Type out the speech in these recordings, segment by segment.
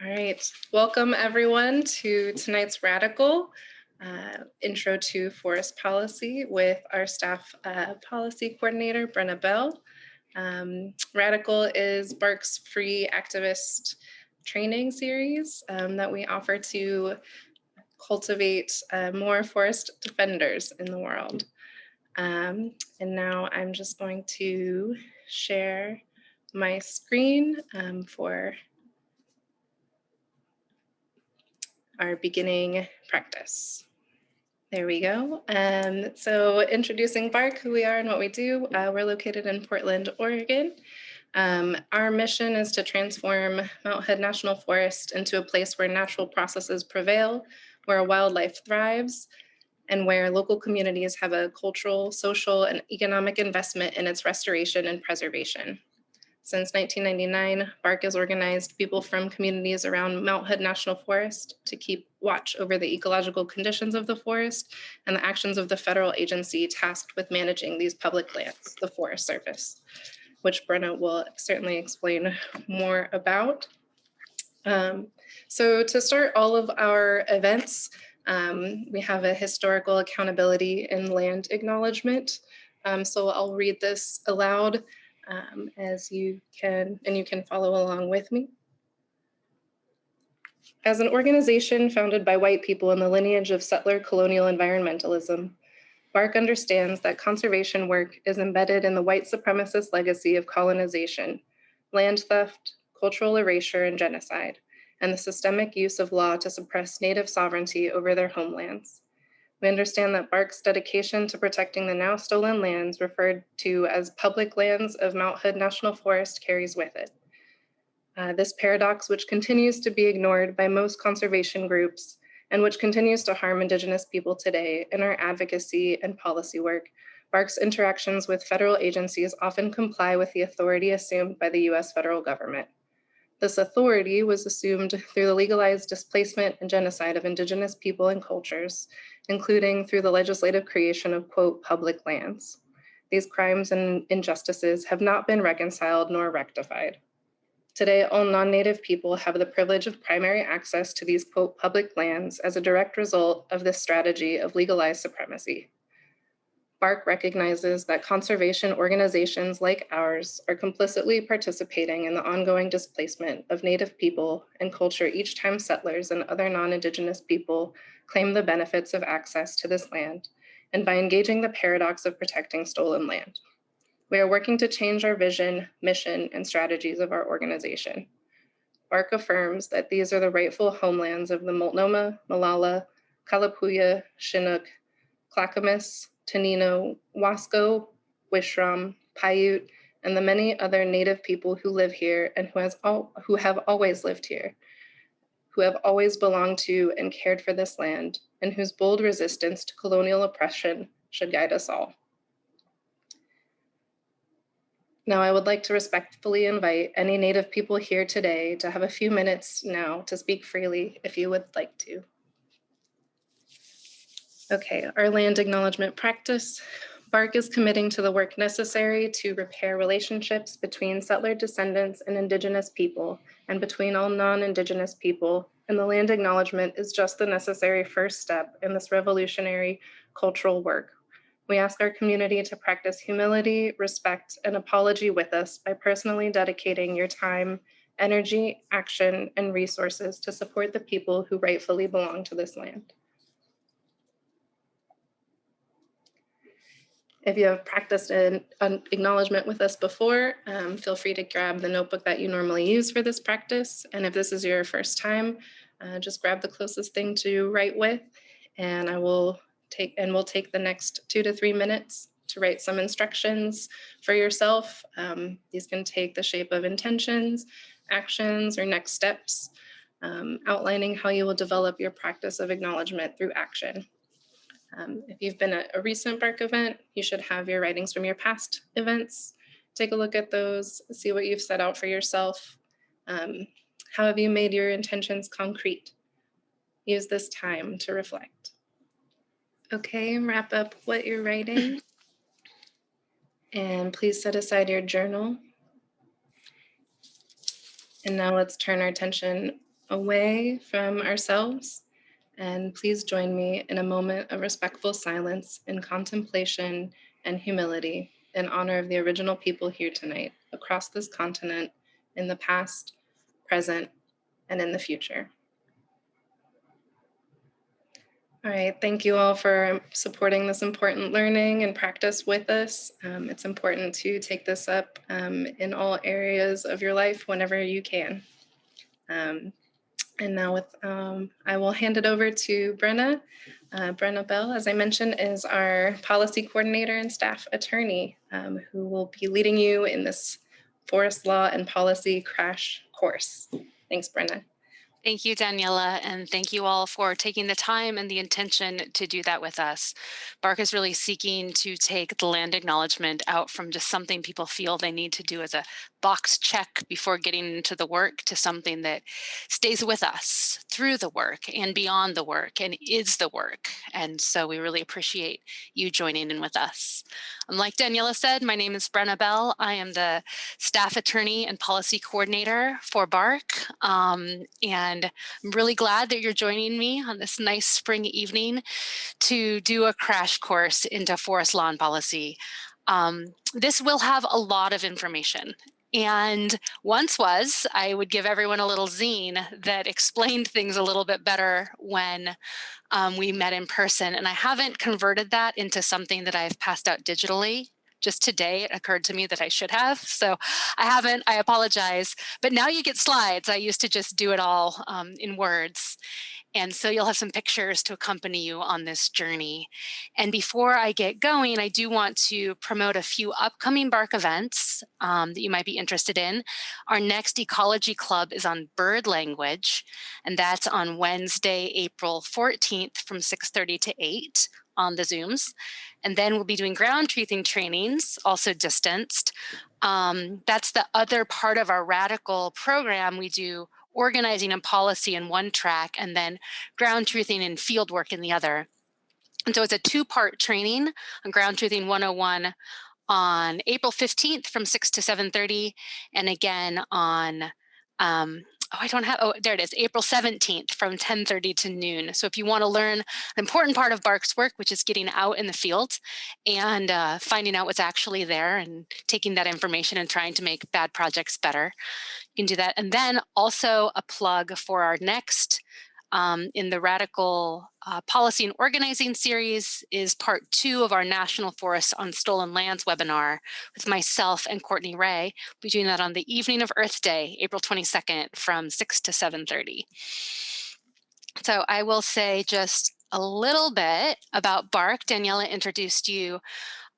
All right, welcome everyone to tonight's Radical Intro to Forest Policy with our staff policy coordinator, Brenna Bell. Radical is BARC's free activist training series that we offer to cultivate more forest defenders in the world. And now I'm just going to share my screen for our beginning practice. There we go. So introducing BARC, who we are and what we do. We're located in Portland, Oregon. Our mission is to transform Mount Hood National Forest into a place where natural processes prevail, where wildlife thrives, and where local communities have a cultural, social, and economic investment in its restoration and preservation. Since 1999, BARC has organized people from communities around Mount Hood National Forest to keep watch over the ecological conditions of the forest and the actions of the federal agency tasked with managing these public lands, the Forest Service, which Brenna will certainly explain more about. So to start all of our events, we have a historical accountability and land acknowledgement. So I'll read this aloud as you can follow along with me. As an organization founded by white people in the lineage of settler colonial environmentalism, BARC understands that conservation work is embedded in the white supremacist legacy of colonization, land theft, cultural erasure, and genocide, and the systemic use of law to suppress Native sovereignty over their homelands. We understand that BARC's dedication to protecting the now stolen lands referred to as public lands of Mount Hood National Forest carries with it. This paradox, which continues to be ignored by most conservation groups and which continues to harm Indigenous people today in our advocacy and policy work, BARC's interactions with federal agencies often comply with the authority assumed by the US federal government. This authority was assumed through the legalized displacement and genocide of Indigenous people and cultures, including through the legislative creation of, quote, public lands. These crimes and injustices have not been reconciled nor rectified. Today, all non-Native people have the privilege of primary access to these, quote, public lands as a direct result of this strategy of legalized supremacy. BARC recognizes that conservation organizations like ours are complicitly participating in the ongoing displacement of Native people and culture each time settlers and other non-Indigenous people claim the benefits of access to this land, and by engaging the paradox of protecting stolen land. We are working to change our vision, mission, and strategies of our organization. BARC affirms that these are the rightful homelands of the Multnomah, Molalla, Kalapuya, Chinook, Clackamas, Tanino, Wasco, Wishram, Paiute, and the many other Native people who live here and who have always lived here, who have always belonged to and cared for this land, and whose bold resistance to colonial oppression should guide us all. Now, I would like to respectfully invite any Native people here today to have a few minutes now to speak freely if you would like to. Okay, our land acknowledgement practice. BARC is committing to the work necessary to repair relationships between settler descendants and Indigenous people, and between all non-Indigenous people, and the land acknowledgement is just the necessary first step in this revolutionary cultural work. We ask our community to practice humility, respect, and apology with us by personally dedicating your time, energy, action, and resources to support the people who rightfully belong to this land. If you have practiced an acknowledgement with us before, feel free to grab the notebook that you normally use for this practice. And if this is your first time, just grab the closest thing to write with, and we'll take the next 2 to 3 minutes to write some instructions for yourself. These can take the shape of intentions, actions, or next steps, outlining how you will develop your practice of acknowledgement through action. If you've been at a recent BARC event, you should have your writings from your past events. Take a look at those, see what you've set out for yourself. How have you made your intentions concrete? Use this time to reflect. Okay, wrap up what you're writing. And please set aside your journal. And now let's turn our attention away from ourselves. And please join me in a moment of respectful silence in contemplation and humility in honor of the original people here tonight, across this continent, in the past, present, and in the future. All right, thank you all for supporting this important learning and practice with us. It's important to take this up in all areas of your life whenever you can. Um, and now I will hand it over to Brenna. Brenna Bell, as I mentioned, is our policy coordinator and staff attorney who will be leading you in this forest law and policy crash course. Thanks, Brenna. Thank you, Daniela, and thank you all for taking the time and the intention to do that with us. BARC is really seeking to take the land acknowledgement out from just something people feel they need to do as a box check before getting into the work to something that stays with us through the work and beyond the work and is the work. And so we really appreciate you joining in with us. Like Daniela said, my name is Brenna Bell. I am the staff attorney and policy coordinator for BARC. And I'm really glad that you're joining me on this nice spring evening to do a crash course into forest law and policy. This will have a lot of information. And I would give everyone a little zine that explained things a little bit better when we met in person. And I haven't converted that into something that I've passed out digitally. Just today, it occurred to me that I should have. So I haven't, I apologize. But now you get slides. I used to just do it all in words. And so you'll have some pictures to accompany you on this journey. And before I get going, I do want to promote a few upcoming BARC events that you might be interested in. Our next Ecology Club is on bird language, and that's on Wednesday, April 14th from 6:30 to 8 on the Zooms. And then we'll be doing ground truthing trainings, also distanced. That's the other part of our radical program. We do organizing and policy in one track, and then ground truthing and field work in the other. And so it's a two-part training on ground truthing 101 on April 15th from 6 to 7:30, and again on there it is, April 17th from 10:30 to noon. So if you want to learn an important part of BARC's work, which is getting out in the field and finding out what's actually there and taking that information and trying to make bad projects better, you can do that. And then also a plug for our next in the Radical Policy and Organizing series is part 2 of our National Forests on Stolen Lands webinar with myself and Courtney Ray. We'll be doing that on the evening of Earth Day, April 22nd from 6 to 7:30. So I will say just a little bit about BARC. Daniela introduced you.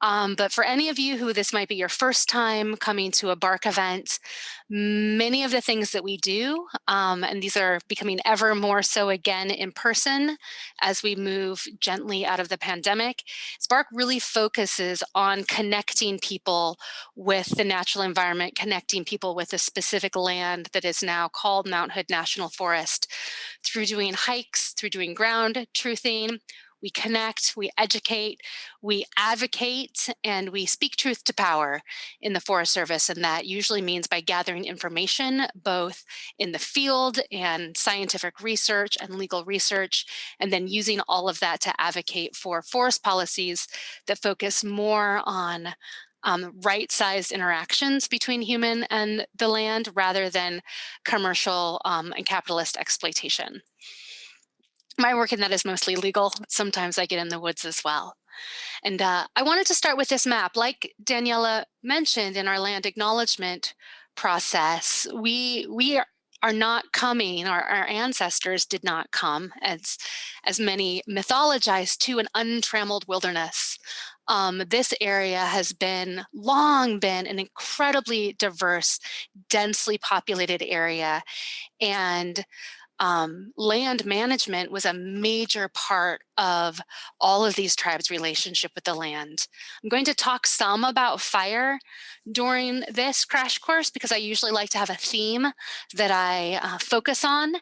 But for any of you who this might be your first time coming to a BARC event, many of the things that we do, and these are becoming ever more so again in person as we move gently out of the pandemic, BARC really focuses on connecting people with the natural environment, connecting people with a specific land that is now called Mount Hood National Forest through doing hikes, through doing ground truthing. We connect, we educate, we advocate, and we speak truth to power in the Forest Service. And that usually means by gathering information, both in the field and scientific research and legal research, and then using all of that to advocate for forest policies that focus more on right-sized interactions between human and the land rather than commercial and capitalist exploitation. My work in that is mostly legal. Sometimes I get in the woods as well. And I wanted to start with this map. Like Daniela mentioned in our land acknowledgement process, we are not coming, our ancestors did not come, as many mythologized, to an untrammeled wilderness. This area has long been an incredibly diverse, densely populated area. And land management was a major part of all of these tribes' relationship with the land. I'm going to talk some about fire during this crash course because I usually like to have a theme that I focus on,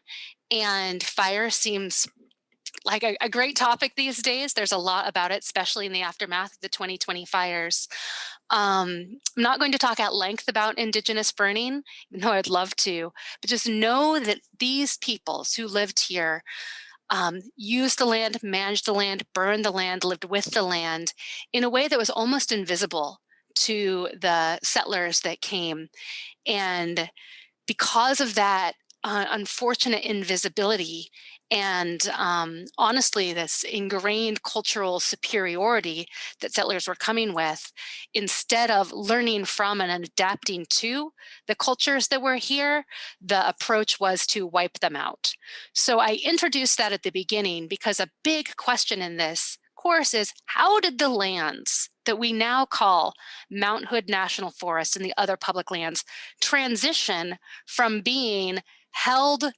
and fire seems like a great topic these days. There's a lot about it, especially in the aftermath of the 2020 fires. I'm not going to talk at length about Indigenous burning, even though I'd love to, but just know that these peoples who lived here used the land, managed the land, burned the land, lived with the land in a way that was almost invisible to the settlers that came. And because of that unfortunate invisibility and honestly, this ingrained cultural superiority that settlers were coming with, instead of learning from and adapting to the cultures that were here, the approach was to wipe them out. So I introduced that at the beginning because a big question in this course is, how did the lands that we now call Mount Hood National Forest and the other public lands transition from being held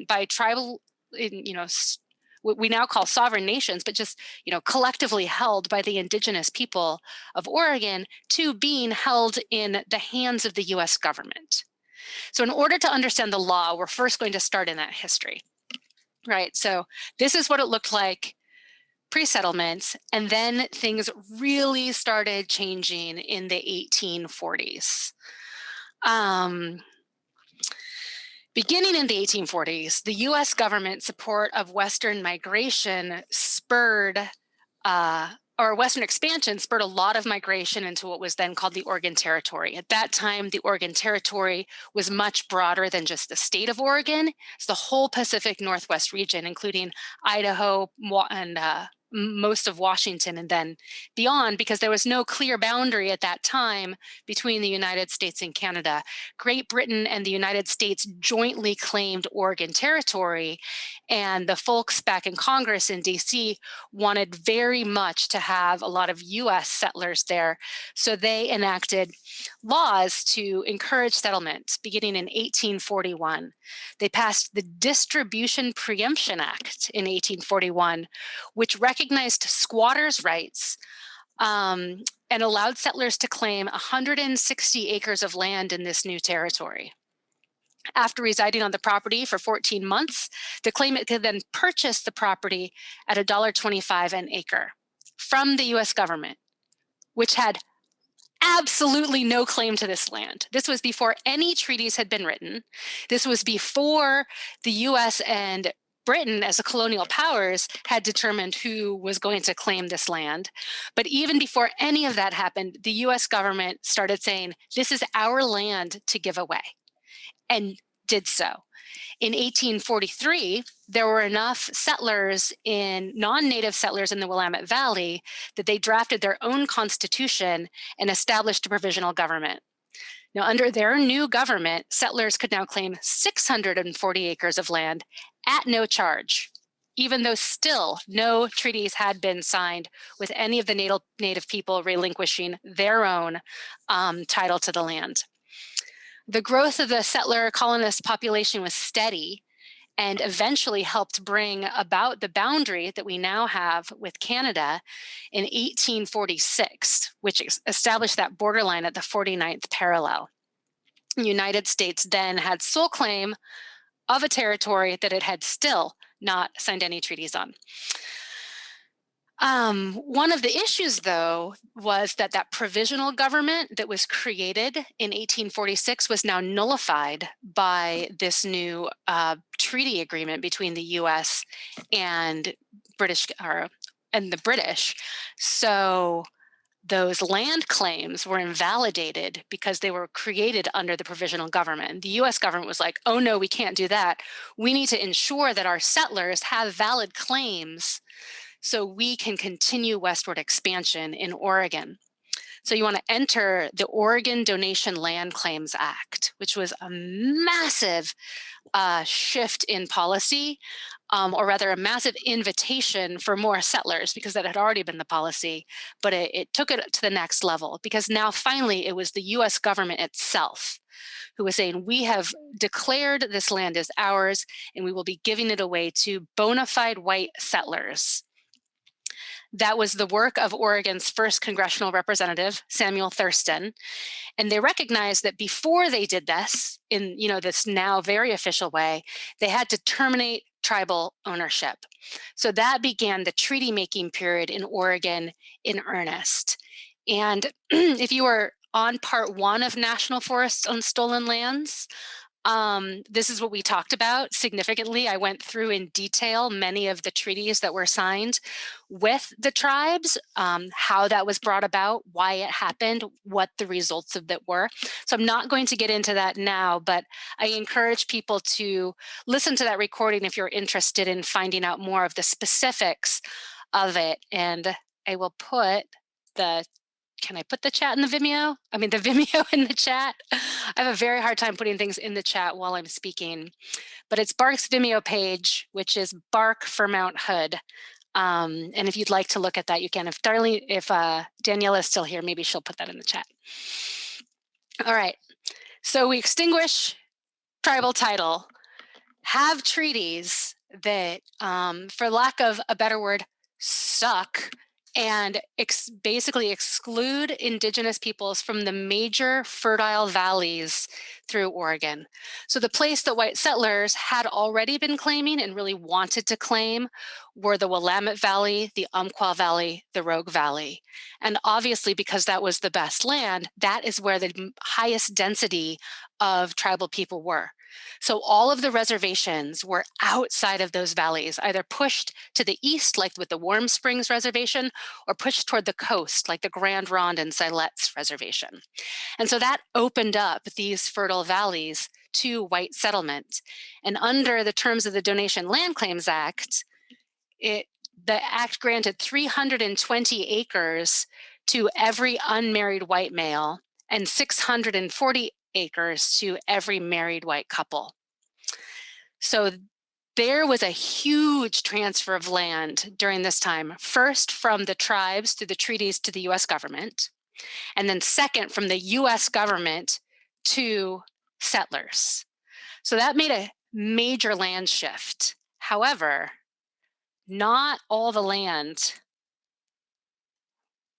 by tribal, we now call sovereign nations, but just collectively held by the indigenous people of Oregon, to being held in the hands of the U.S. government. So in order to understand the law, we're first going to start in that history, right? So this is what it looked like pre-settlement, and then things really started changing in the 1840s. Beginning in the 1840s, the US government support of Western migration or Western expansion spurred a lot of migration into what was then called the Oregon Territory. At that time, the Oregon Territory was much broader than just the state of Oregon. It's the whole Pacific Northwest region, including Idaho and most of Washington and then beyond, because there was no clear boundary at that time between the United States and Canada. Great Britain and the United States jointly claimed Oregon Territory, and the folks back in Congress in DC wanted very much to have a lot of US settlers there. So they enacted laws to encourage settlement beginning in 1841. They passed the Distribution Preemption Act in 1841, which recognized squatters' rights and allowed settlers to claim 160 acres of land in this new territory. After residing on the property for 14 months, the claimant could then purchase the property at $1.25 an acre from the US government, which had absolutely no claim to this land. This was before any treaties had been written. This was before the US and Britain, as the colonial powers, had determined who was going to claim this land. But even before any of that happened, the US government started saying, this is our land to give away, and did so. In 1843, there were enough non-native settlers in the Willamette Valley that they drafted their own constitution and established a provisional government. Now, under their new government, settlers could now claim 640 acres of land at no charge, even though still no treaties had been signed with any of the native people relinquishing their own title to the land. The growth of the settler colonist population was steady and eventually helped bring about the boundary that we now have with Canada in 1846, which established that borderline at the 49th parallel. The United States then had sole claim of a territory that it had still not signed any treaties on. One of the issues, though, was that provisional government that was created in 1846 was now nullified by this new treaty agreement between the U.S. and the British. So those land claims were invalidated because they were created under the provisional government. The US government was like, oh no, we can't do that. We need to ensure that our settlers have valid claims so we can continue westward expansion in Oregon. So you want to enter the Oregon Donation Land Claims Act, which was a massive shift in policy, or rather a massive invitation for more settlers, because that had already been the policy, but it took it to the next level, because now finally it was the US government itself who was saying, we have declared this land as ours and we will be giving it away to bona fide white settlers. That was the work of Oregon's first congressional representative, Samuel Thurston. And they recognized that before they did this, in this now very official way, they had to terminate tribal ownership. So that began the treaty making period in Oregon in earnest. And if you were on part one of National Forests on Stolen Lands, this is what we talked about significantly. I went through in detail many of the treaties that were signed with the tribes, how that was brought about, why it happened, what the results of that were. So I'm not going to get into that now, but I encourage people to listen to that recording if you're interested in finding out more of the specifics of it. And I will put the can I put the chat in the Vimeo? I mean, the Vimeo in the chat. I have a very hard time putting things in the chat while I'm speaking, but it's Bark's Vimeo page, which is Bark for Mount Hood. And if you'd like to look at that, you can. If Daniela is still here, maybe she'll put that in the chat. All right. So we extinguish tribal title, have treaties that, for lack of a better word, suck, and basically exclude Indigenous peoples from the major fertile valleys through Oregon. So the place that white settlers had already been claiming and really wanted to claim were the Willamette Valley, the Umpqua Valley, the Rogue Valley. And obviously, because that was the best land, that is where the highest density of tribal people were. So all of the reservations were outside of those valleys, either pushed to the east, like with the Warm Springs Reservation, or pushed toward the coast, like the Grand Ronde and Siletz Reservation. And so that opened up these fertile valleys to white settlement. And under the terms of the Donation Land Claims Act, the act granted 320 acres to every unmarried white male and 640 acres to every married white couple. So there was a huge transfer of land during this time, first from the tribes through the treaties to the US government, and then second from the US government to settlers. So that made a major land shift. However, not all the land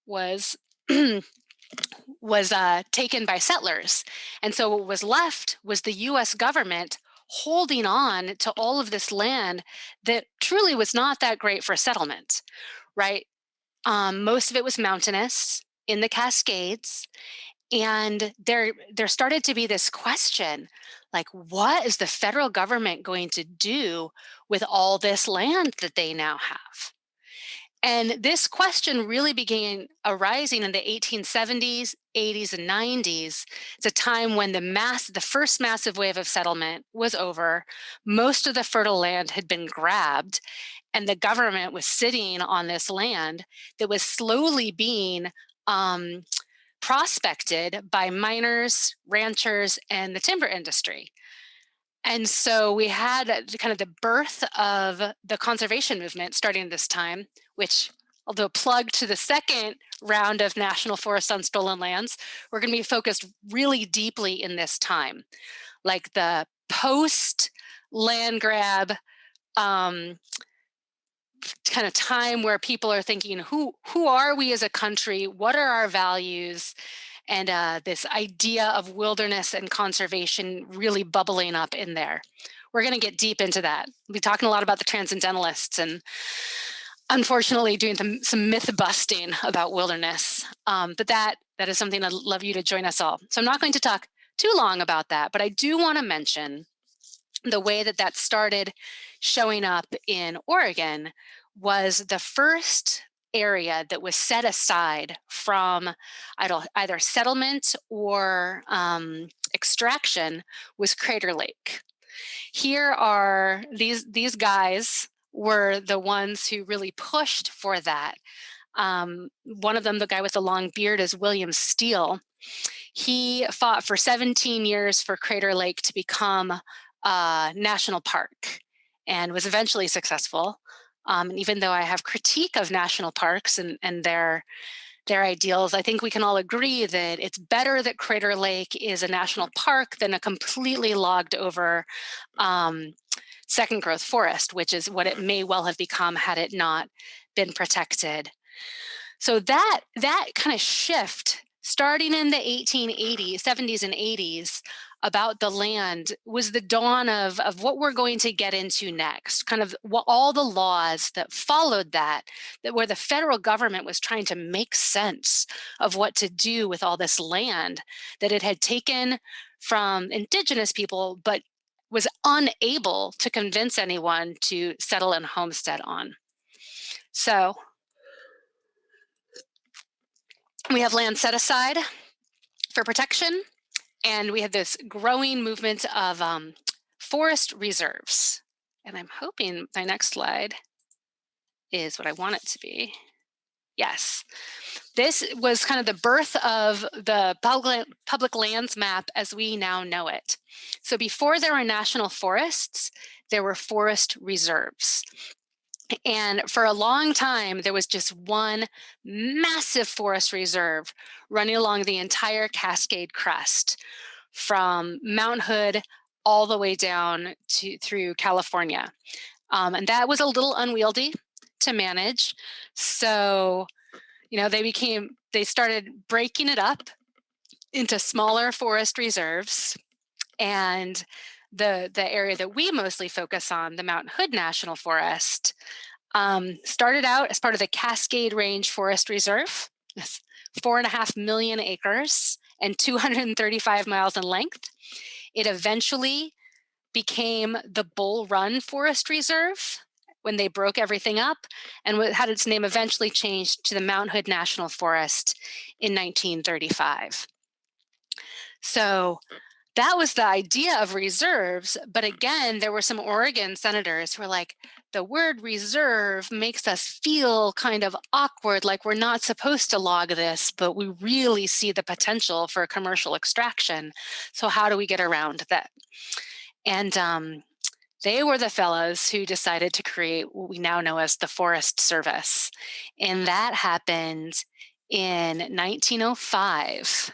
was taken by settlers. And so what was left was the US government holding on to all of this land that truly was not that great for settlement, right? Most of it was mountainous in the Cascades. And there started to be this question, like, what is the federal government going to do with all this land that they now have? And this question really began arising in the 1870s, 80s, and 90s. It's a time when the first massive wave of settlement was over. Most of the fertile land had been grabbed, and the government was sitting on this land that was slowly being prospected by miners, ranchers, and the timber industry. And so we had kind of the birth of the conservation movement starting this time, which, although plug to the second round of National Forests on Stolen Lands, we're going to be focused really deeply in this time, like the post land grab kind of time where people are thinking, who are we as a country? What are our values? And this idea of wilderness and conservation really bubbling up in there. We're going to get deep into that. We'll be talking a lot about the transcendentalists and unfortunately doing some myth busting about wilderness. But that is something I'd love you to join us all. So I'm not going to talk too long about that, but I do want to mention the way that started showing up in Oregon was the first area that was set aside from either settlement or extraction was Crater Lake. Here are these guys were the ones who really pushed for that. One of them, the guy with the long beard, is William Steele. He fought for 17 years for Crater Lake to become a national park and was eventually successful. And even though I have critique of national parks and their ideals, I think we can all agree that it's better that Crater Lake is a national park than a completely logged over second growth forest, which is what it may well have become had it not been protected. So that kind of shift, starting in the 1880s, 70s and 80s, about the land was the dawn of what we're going to get into next, kind of what, all the laws that followed that, where the federal government was trying to make sense of what to do with all this land that it had taken from indigenous people, but was unable to convince anyone to settle and homestead on. So we have land set aside for protection, and we have this growing movement of forest reserves. And I'm hoping my next slide is what I want it to be. Yes. This was kind of the birth of the public lands map as we now know it. So before there were national forests, there were forest reserves. And for a long time, there was just one massive forest reserve running along the entire Cascade Crest from Mount Hood all the way down through California. And that was a little unwieldy to manage. So, they started breaking it up into smaller forest reserves. And the area that we mostly focus on, the Mount Hood National Forest, started out as part of the Cascade Range Forest Reserve. It's 4.5 million acres and 235 miles in length. It eventually became the Bull Run Forest Reserve when they broke everything up, and had its name eventually changed to the Mount Hood National Forest in 1935. So that was the idea of reserves. But again, there were some Oregon senators who were like, the word reserve makes us feel kind of awkward, like we're not supposed to log this, but we really see the potential for commercial extraction. So how do we get around that? And they were the fellows who decided to create what we now know as the Forest Service. And that happened in 1905.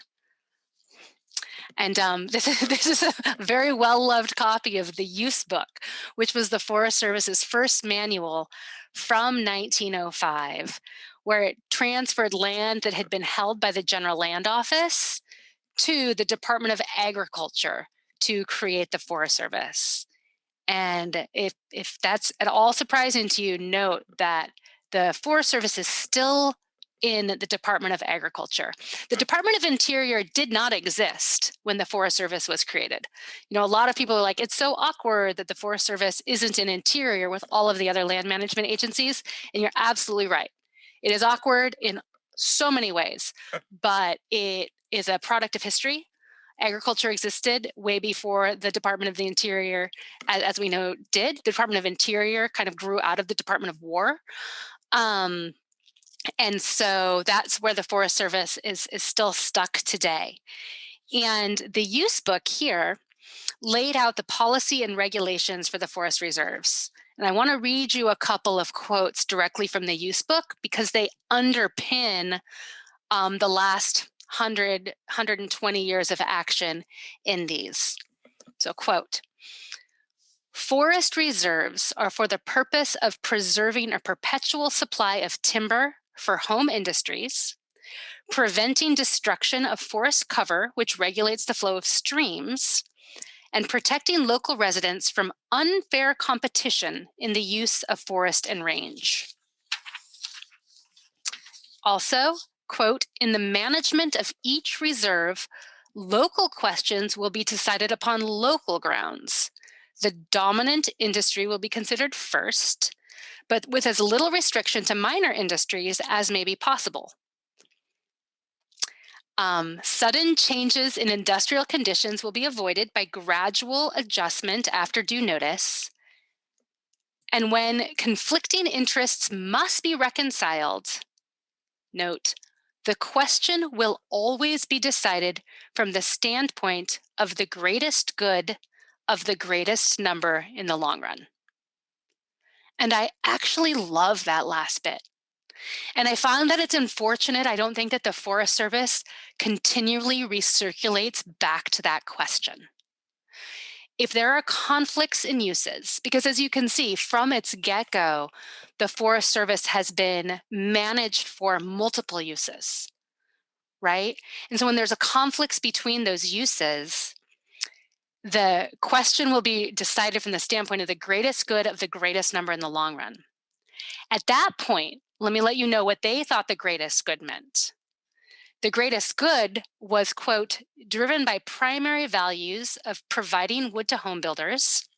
And this is a very well-loved copy of the Use Book, which was the Forest Service's first manual from 1905, where it transferred land that had been held by the General Land Office to the Department of Agriculture to create the Forest Service. And if that's at all surprising to you, note that the Forest Service is still in the Department of Agriculture. The Department of Interior did not exist when the Forest Service was created. A lot of people are like, it's so awkward that the Forest Service isn't in Interior with all of the other land management agencies. And you're absolutely right. It is awkward in so many ways, but it is a product of history. Agriculture existed way before the Department of the Interior, as we know, did. The Department of Interior kind of grew out of the Department of War. And so that's where the Forest Service is still stuck today. And the Use Book here laid out the policy and regulations for the forest reserves. And I want to read you a couple of quotes directly from the Use Book because they underpin the last 120 years of action in these. So, quote, forest reserves are for the purpose of preserving a perpetual supply of timber for home industries, preventing destruction of forest cover, which regulates the flow of streams, and protecting local residents from unfair competition in the use of forest and range. Also, quote, in the management of each reserve, local questions will be decided upon local grounds. The dominant industry will be considered first, but with as little restriction to minor industries as may be possible. Sudden changes in industrial conditions will be avoided by gradual adjustment after due notice. And when conflicting interests must be reconciled, note, the question will always be decided from the standpoint of the greatest good of the greatest number in the long run. And I actually love that last bit. And I found that it's unfortunate. I don't think that the Forest Service continually recirculates back to that question. If there are conflicts in uses, because as you can see from its get-go, the Forest Service has been managed for multiple uses, right? And so when there's a conflict between those uses, The question will be decided from the standpoint of the greatest good of the greatest number in the long run. At that point, let me let you know what they thought the greatest good meant. The greatest good was, quote, driven by primary values of providing wood to home builders,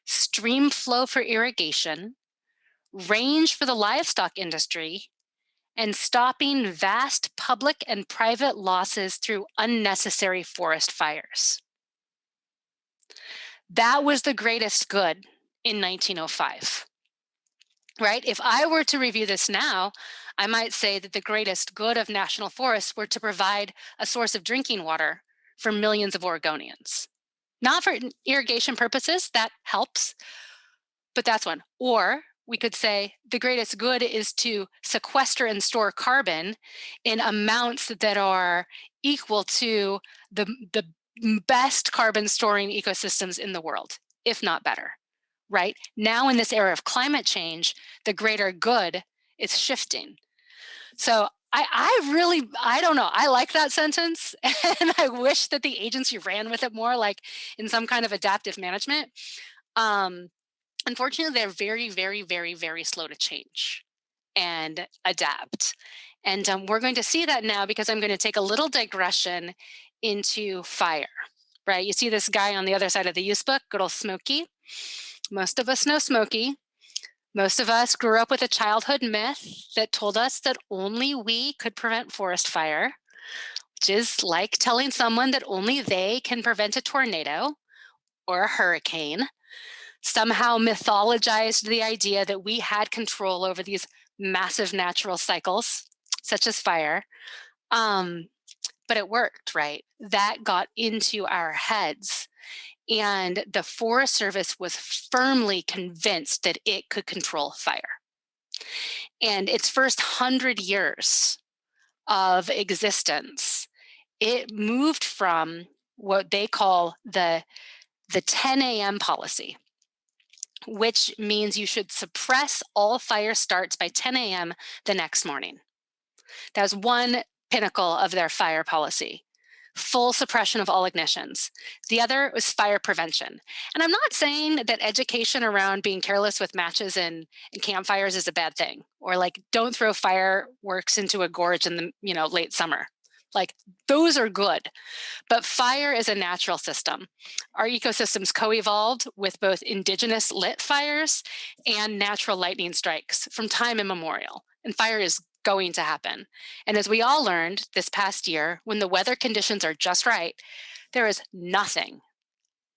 stream flow for irrigation, range for the livestock industry, and stopping vast public and private losses through unnecessary forest fires. That was the greatest good in 1905, right? If I were to review this now, I might say that the greatest good of national forests were to provide a source of drinking water for millions of Oregonians. Not for irrigation purposes, that helps, but that's one. Or we could say the greatest good is to sequester and store carbon in amounts that are equal to the best carbon storing ecosystems in the world, if not better, right? Now, in this era of climate change, the greater good is shifting. So I don't know. I like that sentence. And I wish that the agency ran with it more, like in some kind of adaptive management. Um, Unfortunately, they're very, very, very, very slow to change and adapt. And we're going to see that now because I'm going to take a little digression into fire, right? You see this guy on the other side of the use book, good old Smokey. Most of us know Smokey. Most of us grew up with a childhood myth that told us that only we could prevent forest fire, which is like telling someone that only they can prevent a tornado or a hurricane. Somehow mythologized the idea that we had control over these massive natural cycles, such as fire. Um, but it worked, right? That got into our heads. And the Forest Service was firmly convinced that it could control fire. And its first 100 years of existence, it moved from what they call the 10 a.m. policy, which means you should suppress all fire starts by 10 a.m. the next morning. That was one pinnacle of their fire policy. Full suppression of all ignitions. The other was fire prevention. And I'm not saying that education around being careless with matches and campfires is a bad thing, or like don't throw fireworks into a gorge in the late summer. Like those are good. But fire is a natural system. Our ecosystems co-evolved with both indigenous lit fires and natural lightning strikes from time immemorial. And fire is going to happen. And as we all learned this past year, when the weather conditions are just right, there is nothing,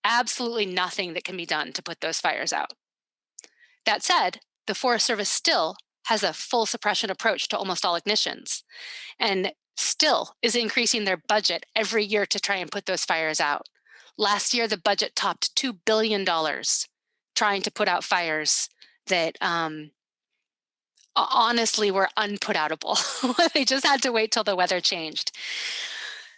absolutely nothing that can be done to put those fires out. That said, the Forest Service still has a full suppression approach to almost all ignitions, and still is increasing their budget every year to try and put those fires out. Last year, the budget topped $2 billion trying to put out fires that honestly were unputoutable. They just had to wait till the weather changed.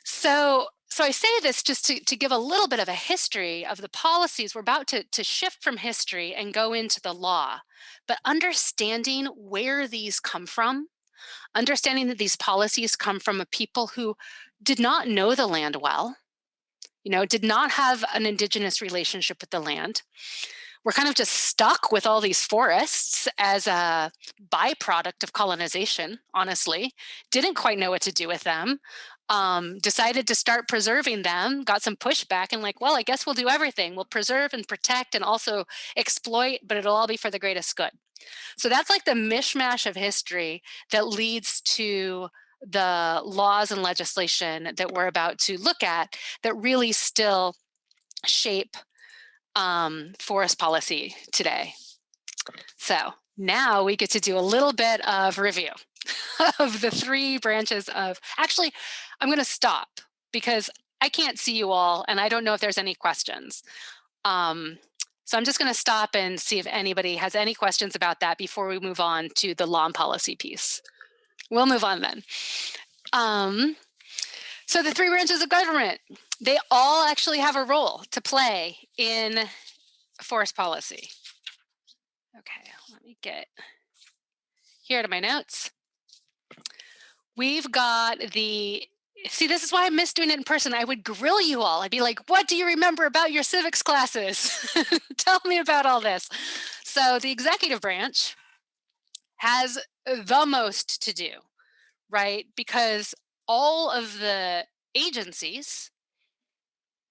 So I say this just to give a little bit of a history of the policies. We're about to shift from history and go into the law, but understanding where these come from, understanding that these policies come from a people who did not know the land well, did not have an indigenous relationship with the land. We're kind of just stuck with all these forests as a byproduct of colonization, honestly. Didn't quite know what to do with them. Decided to start preserving them, got some pushback, and like, well, I guess we'll do everything. We'll preserve and protect and also exploit, but it'll all be for the greatest good. So that's like the mishmash of history that leads to the laws and legislation that we're about to look at that really still shape forest policy today. So now we get to do a little bit of review of the three branches of, actually, I'm going to stop because I can't see you all and I don't know if there's any questions. So I'm just going to stop and see if anybody has any questions about that before we move on to the law and policy piece. We'll move on then. So the three branches of government, they all actually have a role to play in forest policy. Okay, let me get here to my notes. We've got the See, this is why I miss doing it in person. I would grill you all. I'd be like, what do you remember about your civics classes? Tell me about all this. So the executive branch has the most to do, right? Because all of the agencies,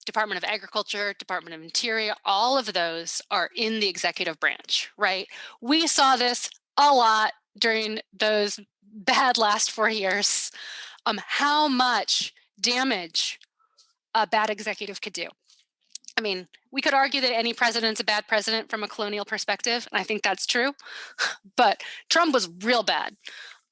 Department of Agriculture, Department of Interior, all of those are in the executive branch, right? We saw this a lot during those bad last 4 years, how much damage a bad executive could do. I mean, we could argue that any president's a bad president from a colonial perspective, and I think that's true, but Trump was real bad.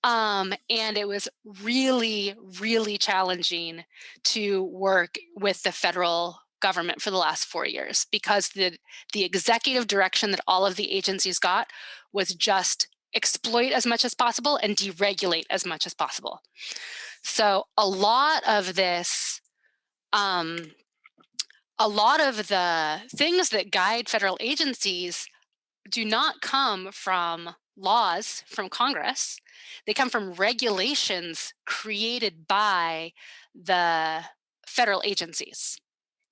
And it was really, really challenging to work with the federal government for the last 4 years because the executive direction that all of the agencies got was just exploit as much as possible and deregulate as much as possible. So um, a lot of the things that guide federal agencies do not come from laws from Congress. They come from regulations created by the federal agencies.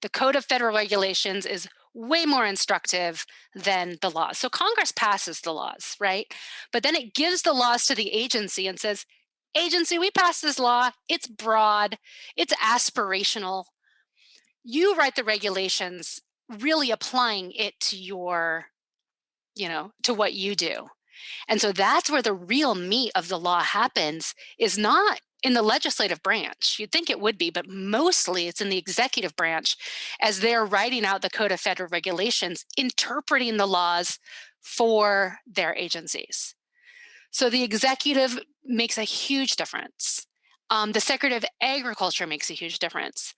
The Code of Federal Regulations is way more instructive than the laws. So Congress passes the laws, right? But then it gives the laws to the agency and says, agency, we passed this law. It's broad, it's aspirational. You write the regulations, really applying it to to what you do. And so that's where the real meat of the law happens, is not in the legislative branch. You'd think it would be, but mostly it's in the executive branch as they're writing out the Code of Federal Regulations, interpreting the laws for their agencies. So the executive makes a huge difference. The Secretary of Agriculture makes a huge difference.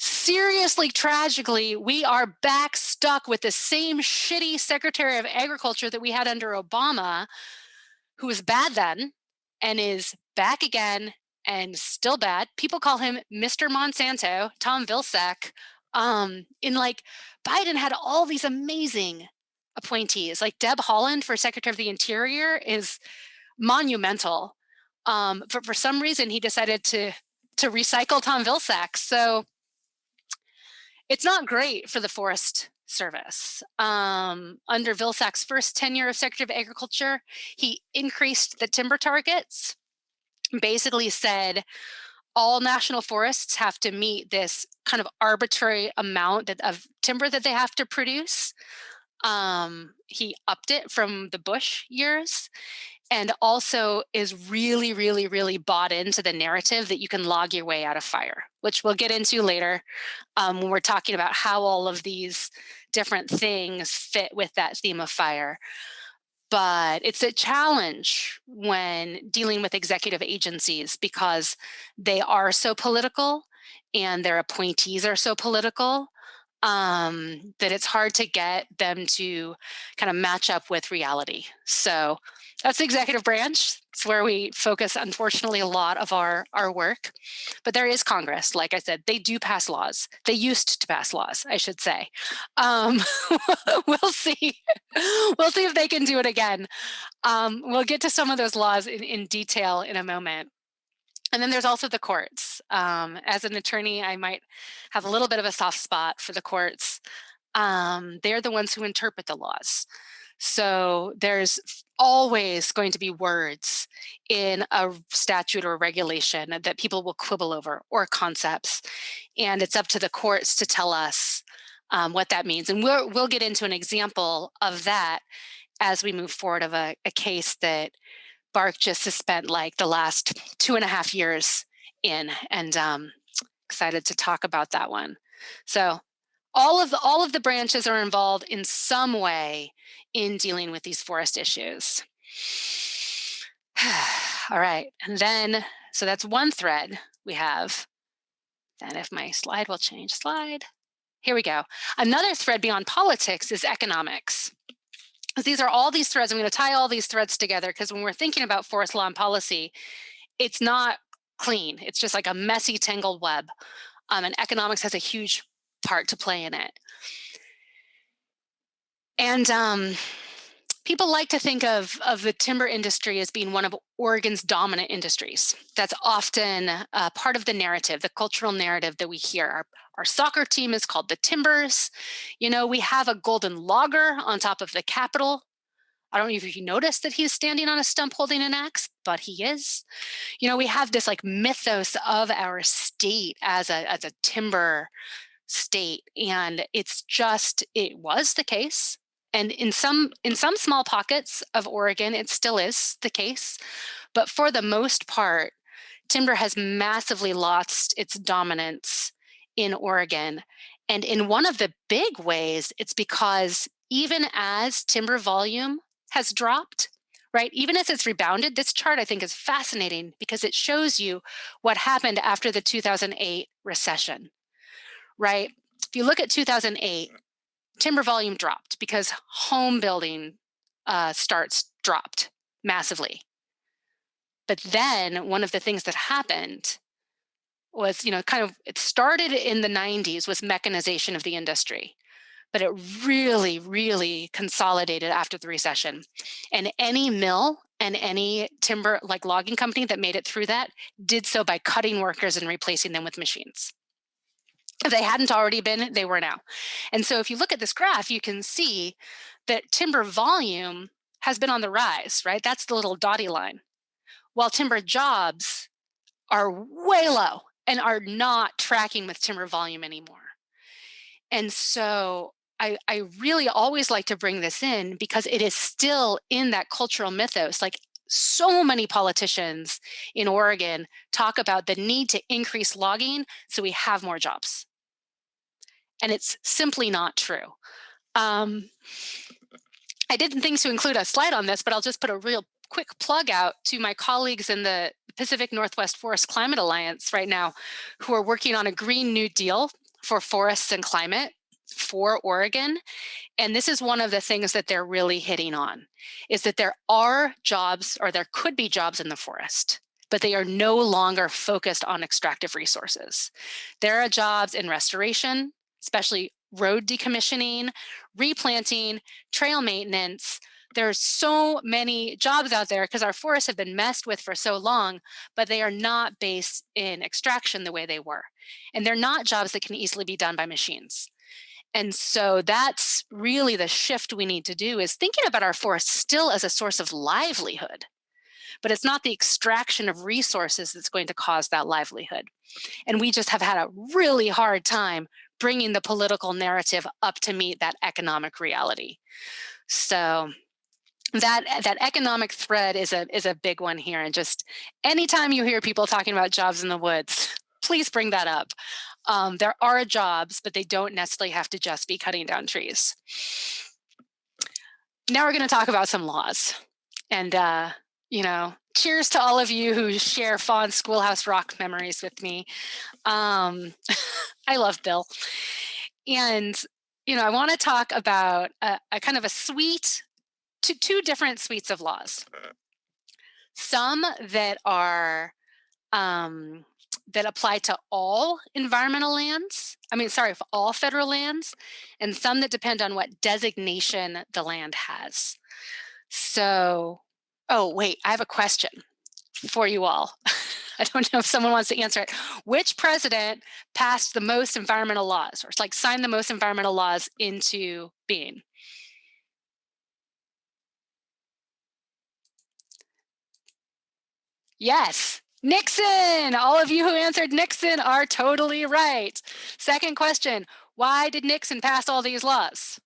Seriously, tragically, we are back stuck with the same shitty Secretary of Agriculture that we had under Obama, who was bad then and is back again and still bad. People call him Mr. Monsanto, Tom Vilsack. In like Biden had all these amazing appointees, like Deb Haaland for Secretary of the Interior is monumental. For some reason, he decided to recycle Tom Vilsack. So it's not great for the Forest Service. Under Vilsack's first tenure of Secretary of Agriculture, he increased the timber targets, basically said all national forests have to meet this kind of arbitrary amount of timber that they have to produce. He upped it from the Bush years, and also is really, really, really bought into the narrative that you can log your way out of fire, which we'll get into later when we're talking about how all of these different things fit with that theme of fire. But it's a challenge when dealing with executive agencies because they are so political and their appointees are so political, that it's hard to get them to kind of match up with reality. So that's the executive branch. It's where we focus, unfortunately, a lot of our work. But there is Congress. Like I said, they do pass laws. They used to pass laws, I should say. Um, we'll see. We'll see if they can do it again. We'll get to some of those laws in detail in a moment. And then there's also the courts. As an attorney, I might have a little bit of a soft spot for the courts. They're the ones who interpret the laws. So there's always going to be words in a statute or regulation that people will quibble over, or concepts. And it's up to the courts to tell us what that means. And we'll get into an example of that as we move forward of a case that Bark just has spent like the last 2.5 years in, and excited to talk about that one. So all of the branches are involved in some way in dealing with these forest issues. All right, and then so that's one thread we have. Then if my slide will change slide. Here we go. Another thread beyond politics is economics. These are all these threads. I'm going to tie all these threads together because when we're thinking about forest law and policy, it's not clean. It's just like a messy, tangled web. And economics has a huge part to play in it. And People like to think of the timber industry as being one of Oregon's dominant industries. That's often part of the narrative, the cultural narrative that we hear. Our soccer team is called the Timbers. You know, we have a golden logger on top of the Capitol. I don't know if you noticed that he's standing on a stump holding an axe, but he is. You know, we have this like mythos of our state as a timber state, and it was the case, and in some small pockets of Oregon it still is the case, but for the most part timber has massively lost its dominance in Oregon. And in one of the big ways, it's because even as timber volume has dropped, right, even as it's rebounded, this chart I think is fascinating because it shows you what happened after the 2008 recession, right? If you look at 2008, timber volume dropped because home building starts dropped massively. But then one of the things that happened was, kind of, it started in the 90s was mechanization of the industry, but it really, really consolidated after the recession. And any mill and any timber, like logging company that made it through that, did so by cutting workers and replacing them with machines. If they hadn't already been, they were now. And so if you look at this graph, you can see that timber volume has been on the rise, right? That's the little dotty line. While timber jobs are way low and are not tracking with timber volume anymore. And so I really always like to bring this in because it is still in that cultural mythos. Like so many politicians in Oregon talk about the need to increase logging so we have more jobs. And it's simply not true. Um, I didn't think to include a slide on this, but I'll just put a real quick plug out to my colleagues in the Pacific Northwest Forest Climate Alliance right now, who are working on a Green New Deal for forests and climate for Oregon. And this is one of the things that they're really hitting on, is that there are jobs, or there could be jobs in the forest, but they are no longer focused on extractive resources. There are jobs in restoration, especially road decommissioning, replanting, trail maintenance. There's so many jobs out there because our forests have been messed with for so long, but they are not based in extraction the way they were. And they're not jobs that can easily be done by machines. And so that's really the shift we need to do, is thinking about our forests still as a source of livelihood, but it's not the extraction of resources that's going to cause that livelihood. And we just have had a really hard time bringing the political narrative up to meet that economic reality. So that economic thread is a big one here. And just anytime you hear people talking about jobs in the woods, please bring that up. There are jobs, but they don't necessarily have to just be cutting down trees. Now we're going to talk about some laws. And, cheers to all of you who share fond Schoolhouse Rock memories with me. I love Bill. And, I want to talk about a kind of a suite, two different suites of laws. Some that are that apply to all environmental lands. For all federal lands, and some that depend on what designation the land has. So, oh, wait, I have a question for you all. I don't know if someone wants to answer it. Which president passed the most environmental laws, or signed the most environmental laws into being? Yes, Nixon. All of you who answered Nixon are totally right. Second question, why did Nixon pass all these laws?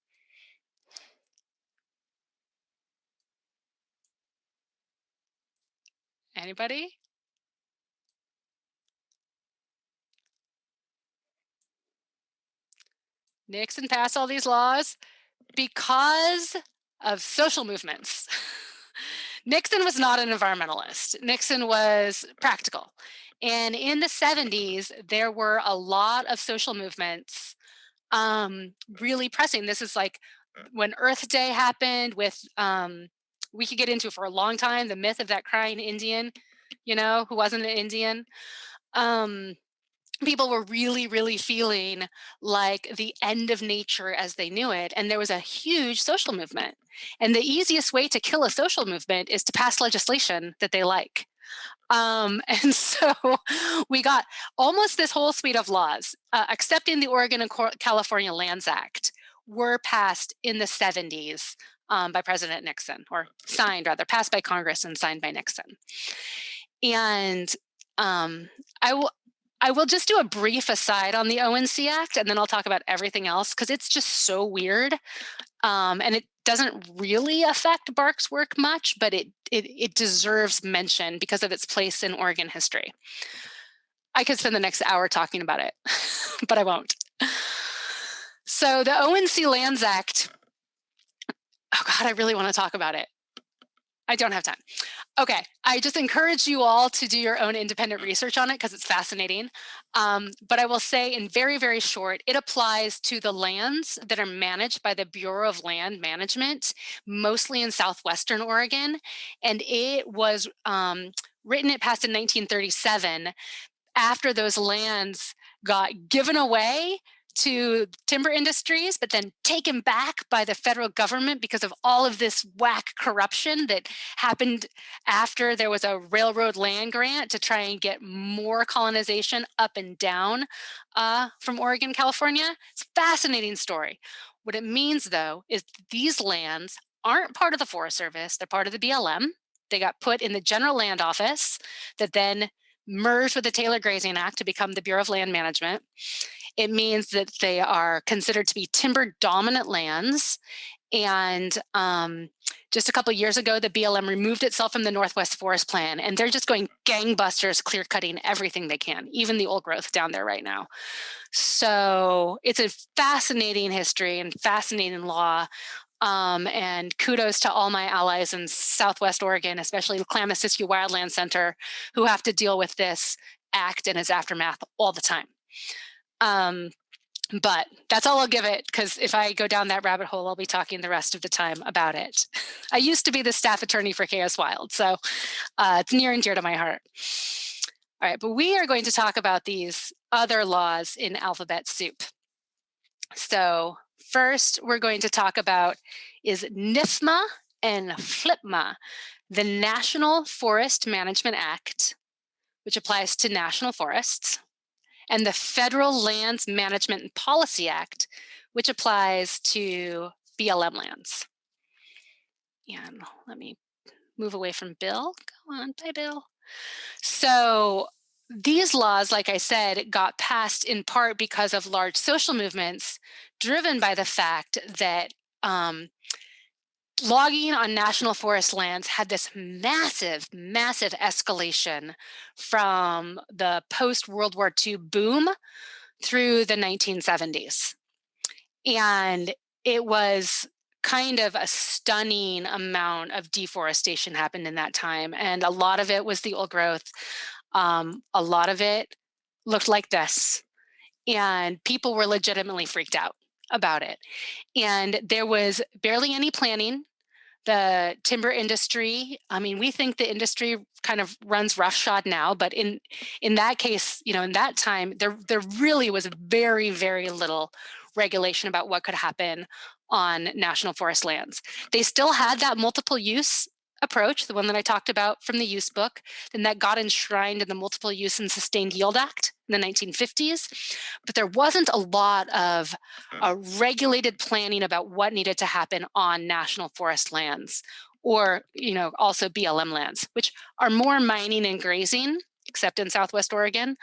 Anybody? Nixon passed all these laws because of social movements. Nixon was not an environmentalist. Nixon was practical. And in the 70s, there were a lot of social movements really pressing. This is like when Earth Day happened with, we could get into for a long time, the myth of that crying Indian, who wasn't an Indian. people were really, really feeling like the end of nature as they knew it. And there was a huge social movement. And the easiest way to kill a social movement is to pass legislation that they like. And so we got almost this whole suite of laws, accepting the Oregon and California Lands Act, were passed in the 70s by President Nixon, or signed rather, passed by Congress and signed by Nixon. And um, I will I will just do a brief aside on the ONC Act, and then I'll talk about everything else because it's just so weird, and it doesn't really affect Bark's work much, but it deserves mention because of its place in Oregon history. I could spend the next hour talking about it, but I won't. So the ONC Lands Act. Oh God, I really want to talk about it. I don't have time. Okay, I just encourage you all to do your own independent research on it because it's fascinating. But I will say in very, very short, it applies to the lands that are managed by the Bureau of Land Management, mostly in southwestern Oregon. And it was it passed in 1937 after those lands got given away to timber industries, but then taken back by the federal government because of all of this whack corruption that happened after there was a railroad land grant to try and get more colonization up and down from Oregon, California. It's a fascinating story. What it means, though, is these lands aren't part of the Forest Service, they're part of the BLM. They got put in the General Land Office that then merged with the Taylor Grazing Act to become the Bureau of Land Management. It means that they are considered to be timber dominant lands. And just a couple of years ago, the BLM removed itself from the Northwest Forest Plan, and they're just going gangbusters, clear cutting everything they can, even the old growth down there right now. So it's a fascinating history and fascinating law. And kudos to all my allies in Southwest Oregon, especially the Klamath-Siskiyou Wildland Center, who have to deal with this act and its aftermath all the time. But that's all I'll give it, because if I go down that rabbit hole, I'll be talking the rest of the time about it. I used to be the staff attorney for Chaos Wild, so it's near and dear to my heart. All right, but we are going to talk about these other laws in alphabet soup. So first, we're going to talk about is NIFMA and FLIPMA, the National Forest Management Act, which applies to national forests, and the Federal Lands Management and Policy Act, which applies to BLM lands. And let me move away from Bill. Go on, bye, Bill. So these laws, like I said, got passed in part because of large social movements driven by the fact that logging on national forest lands had this massive, massive escalation from the post-World War II boom through the 1970s. And it was kind of a stunning amount of deforestation happened in that time. And a lot of it was the old growth. A lot of it looked like this. And people were legitimately freaked out about it. And there was barely any planning. The timber industry, I mean, we think the industry kind of runs roughshod now, but in that case, in that time, there really was very, very little regulation about what could happen on national forest lands. They still had that multiple use approach, the one that I talked about from the use book, and that got enshrined in the Multiple Use and Sustained Yield Act in the 1950s. But there wasn't a lot of regulated planning about what needed to happen on national forest lands, or also BLM lands, which are more mining and grazing, except in Southwest Oregon.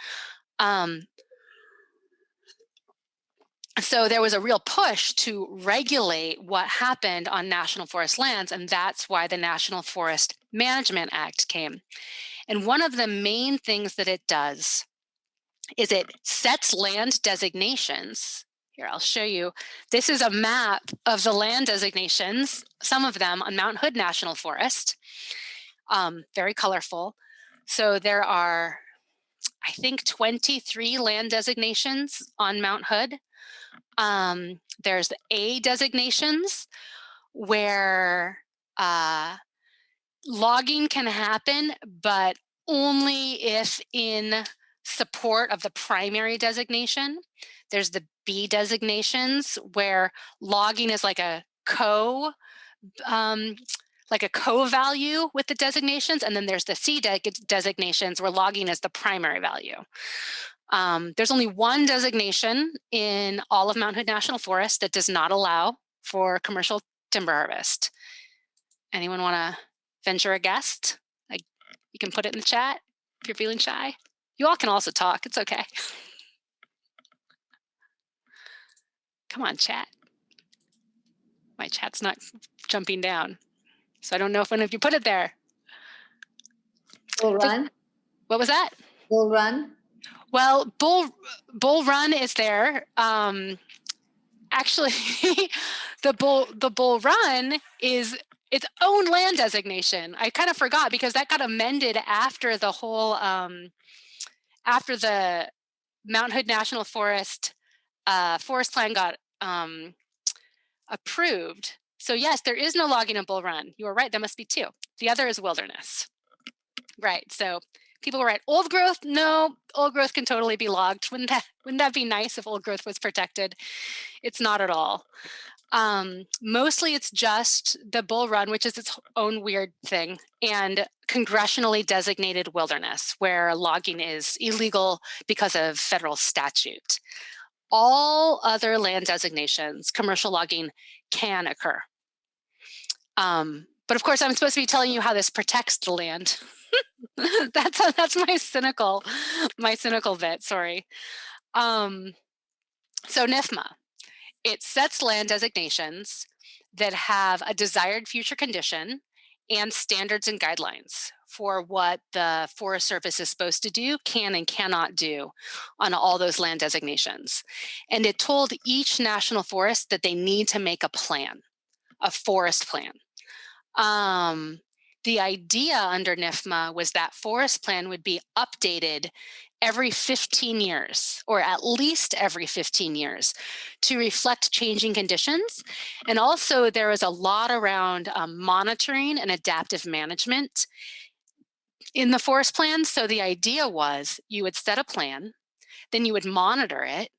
So there was a real push to regulate what happened on national forest lands, and that's why the National Forest Management Act came. And one of the main things that it does is it sets land designations. Here, I'll show you. This is a map of the land designations, some of them on Mount Hood National Forest. Very colorful. So there are, I think, 23 land designations on Mount Hood. There's A designations where logging can happen, but only if in support of the primary designation. There's the B designations where logging is um, like a co-value with the designations, and then there's the designations where logging is the primary value. There's only one designation in all of Mount Hood National Forest that does not allow for commercial timber harvest. Anyone want to venture a guess? Like, you can put it in the chat if you're feeling shy. You all can also talk. It's okay. Come on, chat. My chat's not jumping down, so I don't know if one of you put it there. Bull Run? What was that? Bull Run? Well, Bull Run is there. Actually, the Bull Run is its own land designation. I kind of forgot because that got amended after the whole after the Mount Hood National Forest forest plan got approved. So yes, there is no logging in Bull Run. You are right. There must be two. The other is wilderness. Right. So people were right. Old growth, no, old growth can totally be logged. Wouldn't that be nice if old growth was protected? It's not at all. Mostly it's just the Bull Run, which is its own weird thing, and congressionally designated wilderness, where logging is illegal because of federal statute. All other land designations, commercial logging can occur. But of course, I'm supposed to be telling you how this protects the land. That's my cynical bit. Sorry. So NIFMA, it sets land designations that have a desired future condition and standards and guidelines for what the Forest Service is supposed to do, can and cannot do on all those land designations. And it told each national forest that they need to make a plan, a forest plan. The idea under NIFMA was that forest plan would be updated every 15 years, or at least every 15 years, to reflect changing conditions. And also there was a lot around monitoring and adaptive management in the forest plan. So the idea was you would set a plan, then you would monitor it,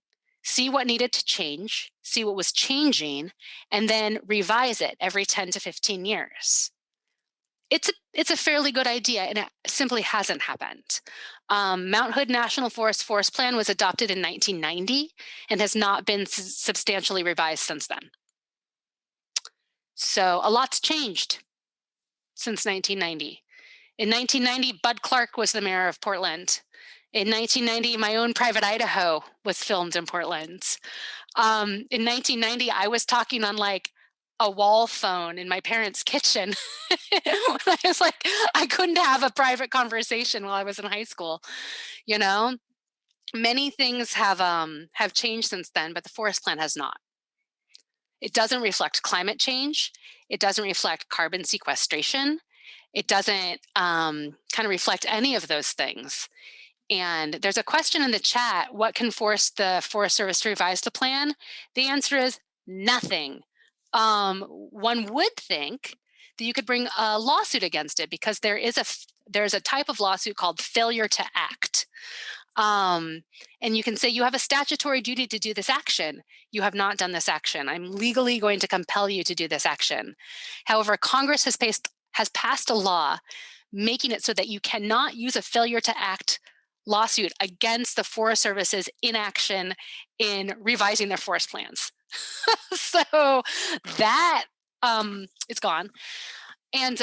see what needed to change, see what was changing, and then revise it every 10 to 15 years. It's a fairly good idea, and it simply hasn't happened. Mount Hood National Forest Forest Plan was adopted in 1990 and has not been substantially revised since then. So a lot's changed since 1990. In 1990, Bud Clark was the mayor of Portland. In 1990, my own Private Idaho was filmed in Portland. In 1990, I was talking on like a wall phone in my parents' kitchen. I was like, I couldn't have a private conversation while I was in high school. You know, many things have changed since then, but the forest plan has not. It doesn't reflect climate change. It doesn't reflect carbon sequestration. It doesn't kind of reflect any of those things. And there's a question in the chat, what can force the Forest Service to revise the plan? The answer is nothing. One would think that you could bring a lawsuit against it because there's a type of lawsuit called failure to act. And you can say you have a statutory duty to do this action. You have not done this action. I'm legally going to compel you to do this action. However, Congress has passed a law making it so that you cannot use a failure to act lawsuit against the Forest Service's inaction in revising their forest plans. So that it's gone. And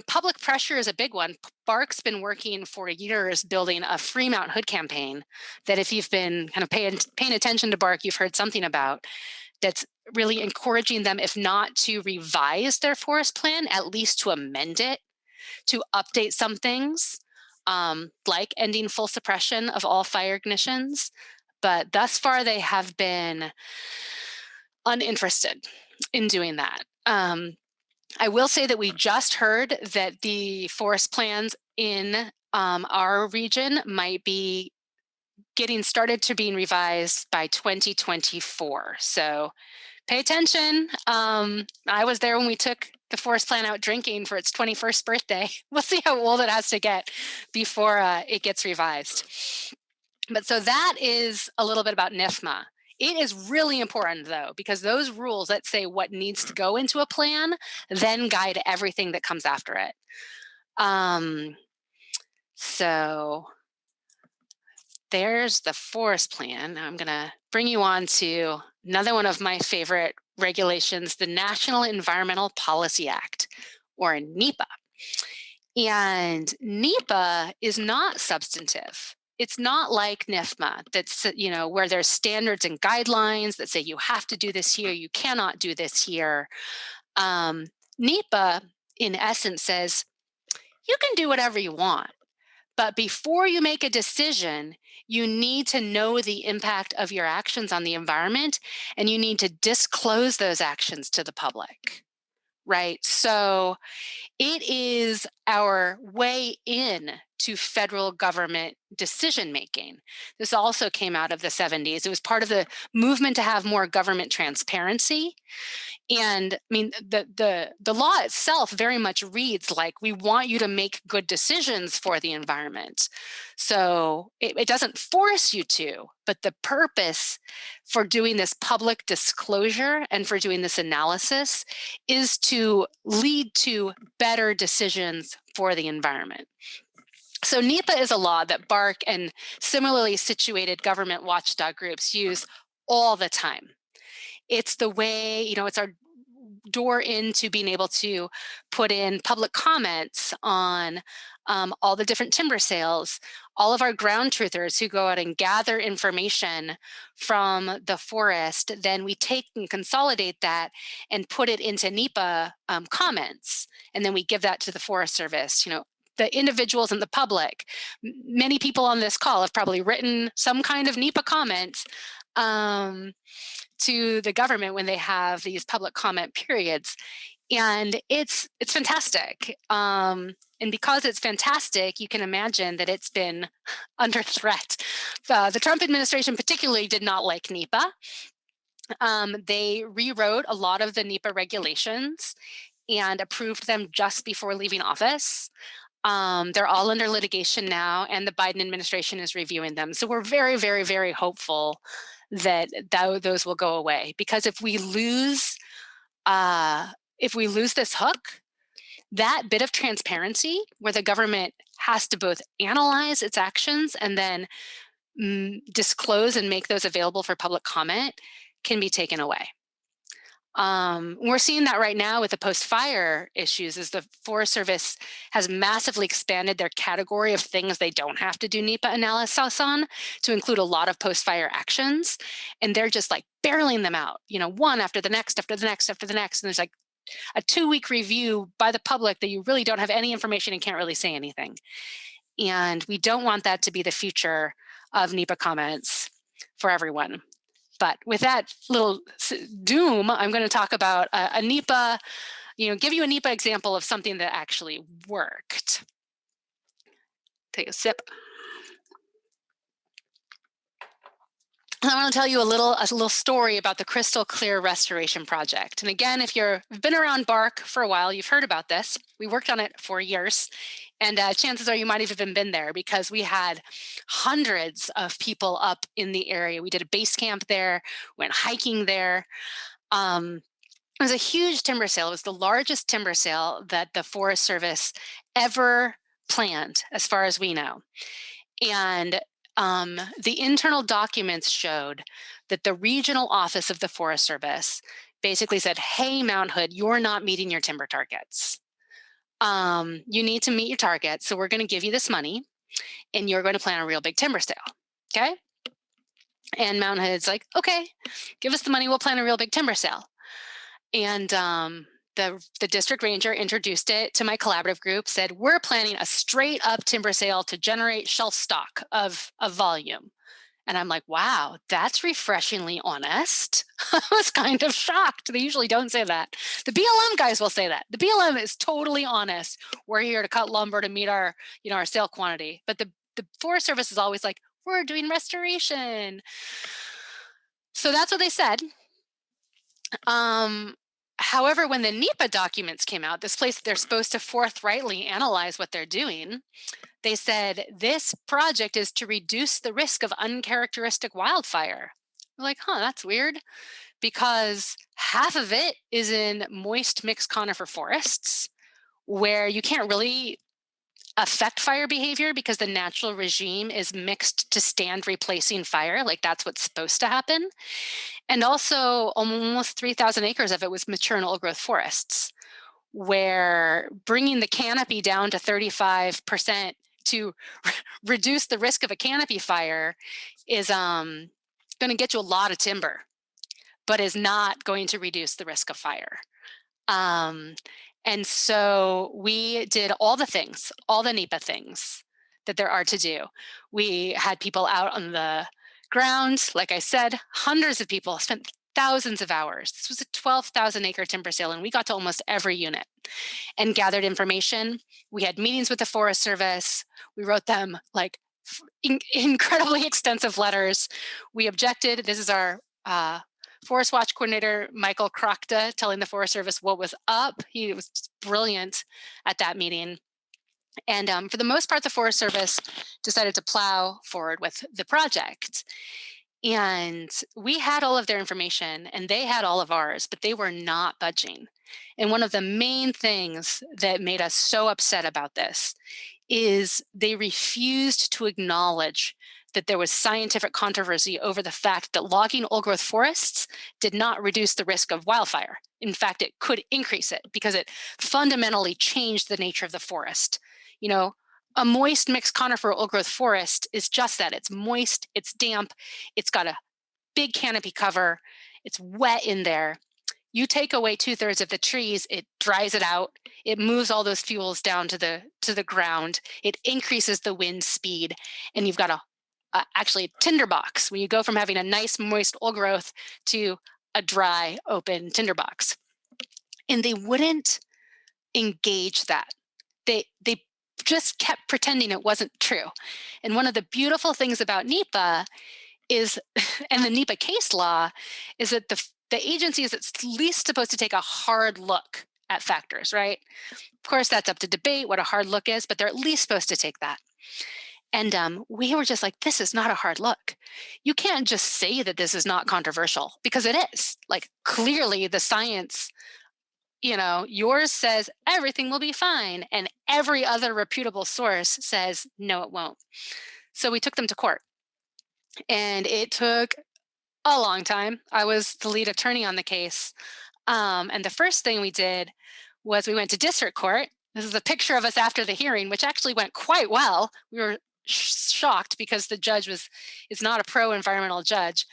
public pressure is a big one. BARC's been working for years building a Free Mount Hood campaign that if you've been kind of paying attention to BARC, you've heard something about, that's really encouraging them, if not to revise their forest plan, at least to amend it, to update some things, like ending full suppression of all fire ignitions. But thus far, they have been uninterested in doing that. I will say that we just heard that the forest plans in our region might be getting started to being revised by 2024. So pay attention. I was there when we took the forest plan out drinking for its 21st birthday. We'll see how old it has to get before it gets revised. But so that is a little bit about NIFMA. It is really important, though, because those rules that say what needs to go into a plan then guide everything that comes after it. So there's the forest plan. Now I'm going to bring you on to another one of my favorite regulations, the National Environmental Policy Act, or NEPA. And NEPA is not substantive. It's not like NIFMA that's, where there's standards and guidelines that say you have to do this here, you cannot do this here. NEPA, in essence, says you can do whatever you want, but before you make a decision, you need to know the impact of your actions on the environment, and you need to disclose those actions to the public, right? So it is our way in to federal government decision making. This also came out of the 70s. It was part of the movement to have more government transparency. And I mean, the law itself very much reads like, we want you to make good decisions for the environment. So it doesn't force you to, but the purpose for doing this public disclosure and for doing this analysis is to lead to better decisions for the environment. So NEPA is a law that BARC and similarly situated government watchdog groups use all the time. It's the way, it's our door into being able to put in public comments on all the different timber sales, all of our ground truthers who go out and gather information from the forest. Then we take and consolidate that and put it into NEPA comments. And then we give that to the Forest Service. The individuals and the public, many people on this call have probably written some kind of NEPA comment to the government when they have these public comment periods. And it's fantastic. And because it's fantastic, you can imagine that it's been under threat. The Trump administration particularly did not like NEPA. They rewrote a lot of the NEPA regulations and approved them just before leaving office. They're all under litigation now, and the Biden administration is reviewing them. So we're very, very, very hopeful that those will go away. Because if we lose this hook, that bit of transparency where the government has to both analyze its actions and then disclose and make those available for public comment can be taken away. We're seeing that right now with the post-fire issues, as the Forest Service has massively expanded their category of things they don't have to do NEPA analysis on to include a lot of post-fire actions. And they're just like barreling them out, one after the next, after the next, after the next. And there's like a 2-week review by the public that you really don't have any information and can't really say anything. And we don't want that to be the future of NEPA comments for everyone. But with that little doom, I'm going to talk about a NEPA, give you a NEPA example of something that actually worked. Take a sip. I want to tell you a little story about the Crystal Clear Restoration Project. And again, if you've been around BARC for a while, you've heard about this. We worked on it for years. And chances are you might have even been there because we had hundreds of people up in the area. We did a base camp there, went hiking there. It was a huge timber sale. It was the largest timber sale that the Forest Service ever planned, as far as we know. And the internal documents showed that the regional office of the Forest Service basically said, hey, Mount Hood, you're not meeting your timber targets. You need to meet your targets. So we're going to give you this money and you're going to plan a real big timber sale. Okay. And Mount Hood's like, okay, give us the money. We'll plan a real big timber sale. And the district ranger introduced it to my collaborative group, said, we're planning a straight up timber sale to generate shelf stock of volume. And I'm like, wow, that's refreshingly honest. I was kind of shocked. They usually don't say that. The BLM guys will say that. The BLM is totally honest. We're here to cut lumber to meet our, our sale quantity. But the Forest Service is always like, we're doing restoration. So that's what they said. However, when the NEPA documents came out, this place they're supposed to forthrightly analyze what they're doing, they said this project is to reduce the risk of uncharacteristic wildfire. We're like, huh, that's weird, because half of it is in moist mixed conifer forests where you can't really affect fire behavior because the natural regime is mixed to stand replacing fire. Like that's what's supposed to happen. And also, almost 3,000 acres of it was mature and old growth forests, where bringing the canopy down to 35% to reduce the risk of a canopy fire is going to get you a lot of timber, but is not going to reduce the risk of fire. Um, and so we did all the things, all the NEPA things that there are to do. We had people out on the ground, like I said, hundreds of people spent thousands of hours. This was a 12,000 acre timber sale, and we got to almost every unit and gathered information. We had meetings with the Forest Service. We wrote them like incredibly extensive letters. We objected. This is our Forest Watch coordinator, Michael Krokta, telling the Forest Service what was up. He was brilliant at that meeting. And for the most part, the Forest Service decided to plow forward with the project. And we had all of their information and they had all of ours, but they were not budging. And one of the main things that made us so upset about this is they refused to acknowledge that there was scientific controversy over the fact that logging old growth forests did not reduce the risk of wildfire. In fact, it could increase it because it fundamentally changed the nature of the forest. You know, a moist mixed conifer old growth forest is just that. It's moist, it's damp, it's got a big canopy cover, it's wet in there. You take away 2/3 of the trees, it dries it out, it moves all those fuels down to the ground, it increases the wind speed, and you've got actually a tinderbox when you go from having a nice moist old growth to a dry open tinderbox. And they wouldn't engage that. They just kept pretending it wasn't true. And one of the beautiful things about NEPA is, and the NEPA case law, is that the agency is at least supposed to take a hard look at factors, right? Of course, that's up to debate what a hard look is, but they're at least supposed to take that. And we were just like, this is not a hard look. You can't just say that this is not controversial because it is. Like, clearly the science, yours says everything will be fine. And every other reputable source says, no, it won't. So we took them to court. And it took a long time. I was the lead attorney on the case. And the first thing we did was we went to district court. This is a picture of us after the hearing, which actually went quite well. We were shocked because the judge is not a pro-environmental judge.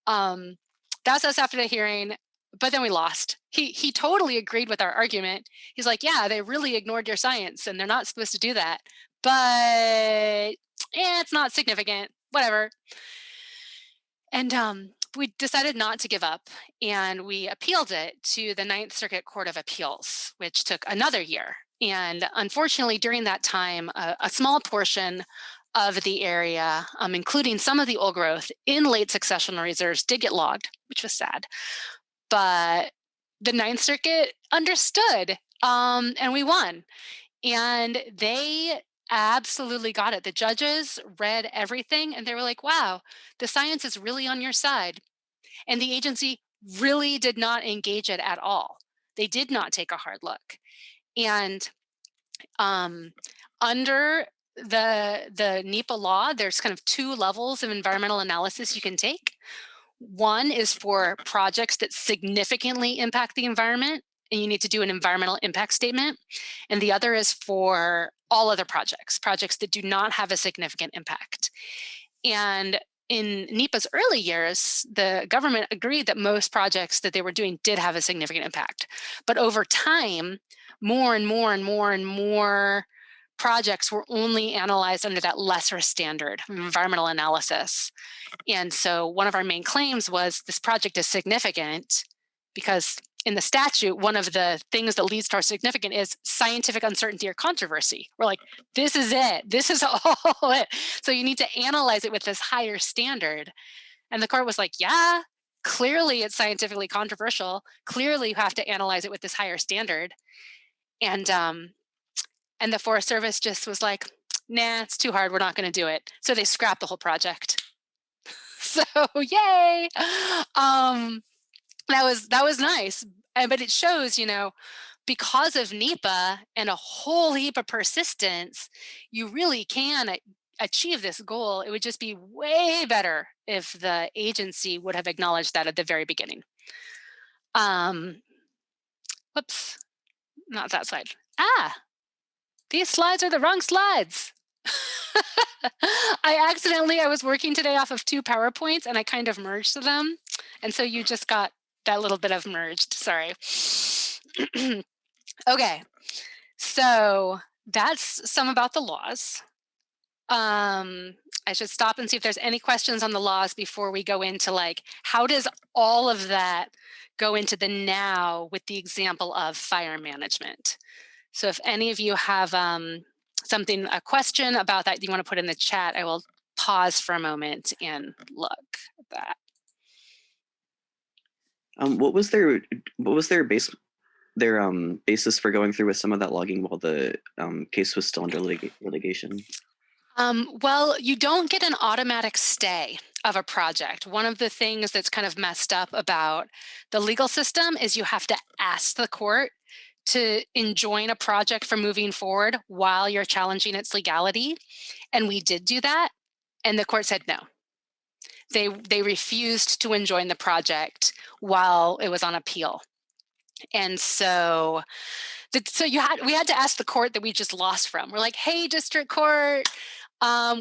That's us after the hearing, but then we lost. He totally agreed with our argument. He's like, yeah, they really ignored your science and they're not supposed to do that, but it's not significant, whatever. And we decided not to give up, and we appealed it to the Ninth Circuit Court of Appeals, which took another year. And unfortunately, during that time, a small portion of the area, including some of the old growth in late successional reserves, did get logged, which was sad. But the Ninth Circuit understood, and we won. And they absolutely got it. The judges read everything and they were like, wow, the science is really on your side. And the agency really did not engage it at all. They did not take a hard look. And under the NEPA law, there's kind of two levels of environmental analysis you can take. One is for projects that significantly impact the environment, and you need to do an environmental impact statement. And the other is for all other projects that do not have a significant impact. And in NEPA's early years, the government agreed that most projects that they were doing did have a significant impact. But over time, more and more and more and more projects were only analyzed under that lesser standard of environmental analysis. And so one of our main claims was this project is significant because in the statute, one of the things that leads to our significant is scientific uncertainty or controversy. We're like, this is it. This is all it. So you need to analyze it with this higher standard. And the court was like, yeah, Clearly it's scientifically controversial. Clearly you have to analyze it with this higher standard. And the Forest Service just was like, nah, it's too hard. We're not going to do it. So they scrapped the whole project. So yay. That was nice. But it shows, because of NEPA and a whole heap of persistence, you really can achieve this goal. It would just be way better if the agency would have acknowledged that at the very beginning. Whoops, not that slide. These slides are the wrong slides. I was working today off of 2 PowerPoints and I kind of merged them. And so you just got that little bit of merged, sorry. Okay, so that's some about the laws. I should stop and see if there's any questions on the laws before we go into like, how does all of that go into the now with the example of fire management? So if any of you have a question about that you want to put in the chat, I will pause for a moment and look at that. What was their basis for going through with some of that logging while the case was still under litigation? Well, you don't get an automatic stay of a project. One of the things that's kind of messed up about the legal system is you have to ask the court to enjoin a project from moving forward while you're challenging its legality. And we did do that. And the court said no. They refused to enjoin the project while it was on appeal. And so we had to ask the court that we just lost from. We're like, hey, district court,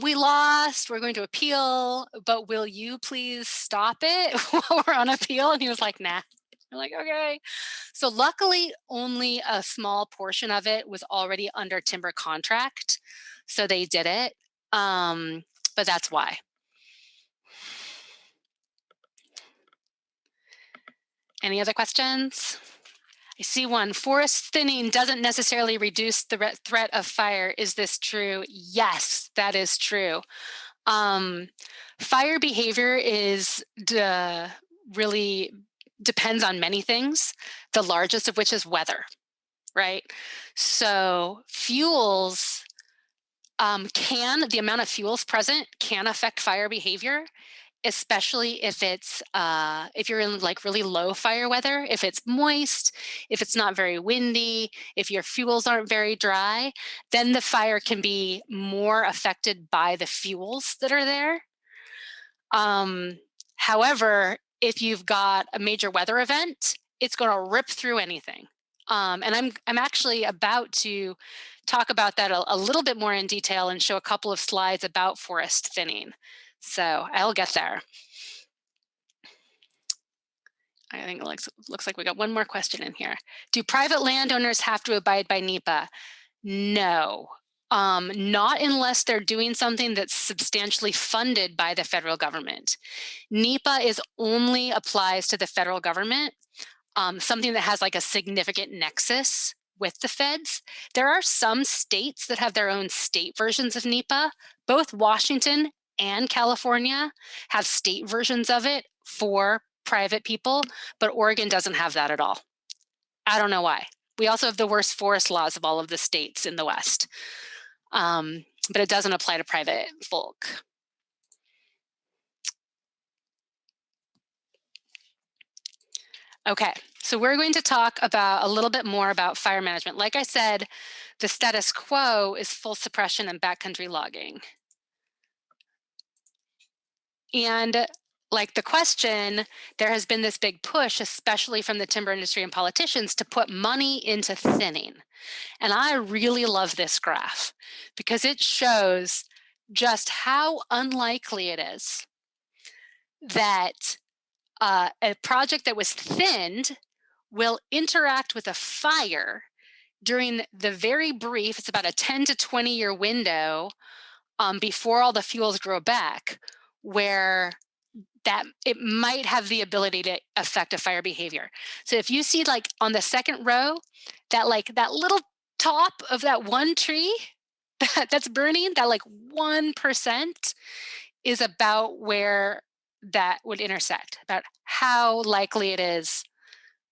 we lost, we're going to appeal, but will you please stop it while we're on appeal? And he was like, nah. We're like, okay. So luckily, only a small portion of it was already under timber contract. So they did it, but that's why. Any other questions? I see one. Forest thinning doesn't necessarily reduce the threat of fire. Is this true? Yes, that is true. Fire behavior really depends on many things, the largest of which is weather, right? So fuels the amount of fuels present can affect fire behavior, especially if you're in like really low fire weather, if it's moist, if it's not very windy, if your fuels aren't very dry, then the fire can be more affected by the fuels that are there. However, if you've got a major weather event, it's going to rip through anything. And I'm actually about to talk about that a little bit more in detail and show a couple of slides about forest thinning. So I'll get there. I think it looks like we got one more question in here. Do private landowners have to abide by NEPA? No, not unless they're doing something that's substantially funded by the federal government. NEPA only applies to the federal government, something that has like a significant nexus with the feds. There are some states that have their own state versions of NEPA. Both Washington and California have state versions of it for private people, but Oregon doesn't have that at all. I don't know why. We also have the worst forest laws of all of the states in the West, but it doesn't apply to private folk. Okay, so we're going to talk about a little bit more about fire management. Like I said, the status quo is full suppression and backcountry logging. And like the question, there has been this big push, especially from the timber industry and politicians, to put money into thinning. And I really love this graph because it shows just how unlikely it is that a project that was thinned will interact with a fire during the very brief, it's about a 10 to 20 year window before all the fuels grow back, where that it might have the ability to affect a fire behavior. So if you see like on the second row, that little top of that one tree that's burning, that like 1% is about where that would intersect, about how likely it is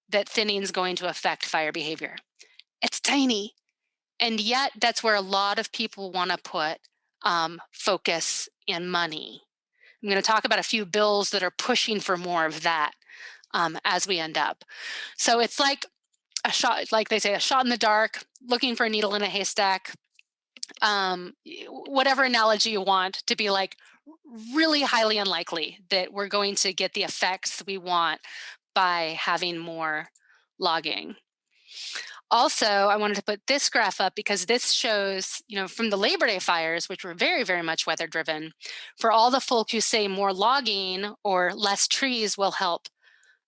that thinning is going to affect fire behavior. It's tiny. And yet that's where a lot of people want to put focus and money. I'm going to talk about a few bills that are pushing for more of that as we end up. So it's like a shot, like they say, a shot in the dark, looking for a needle in a haystack, whatever analogy you want, to be like really highly unlikely that we're going to get the effects we want by having more logging. Also, I wanted to put this graph up because this shows, from the Labor Day fires, which were very, very much weather driven, for all the folk who say more logging or less trees will help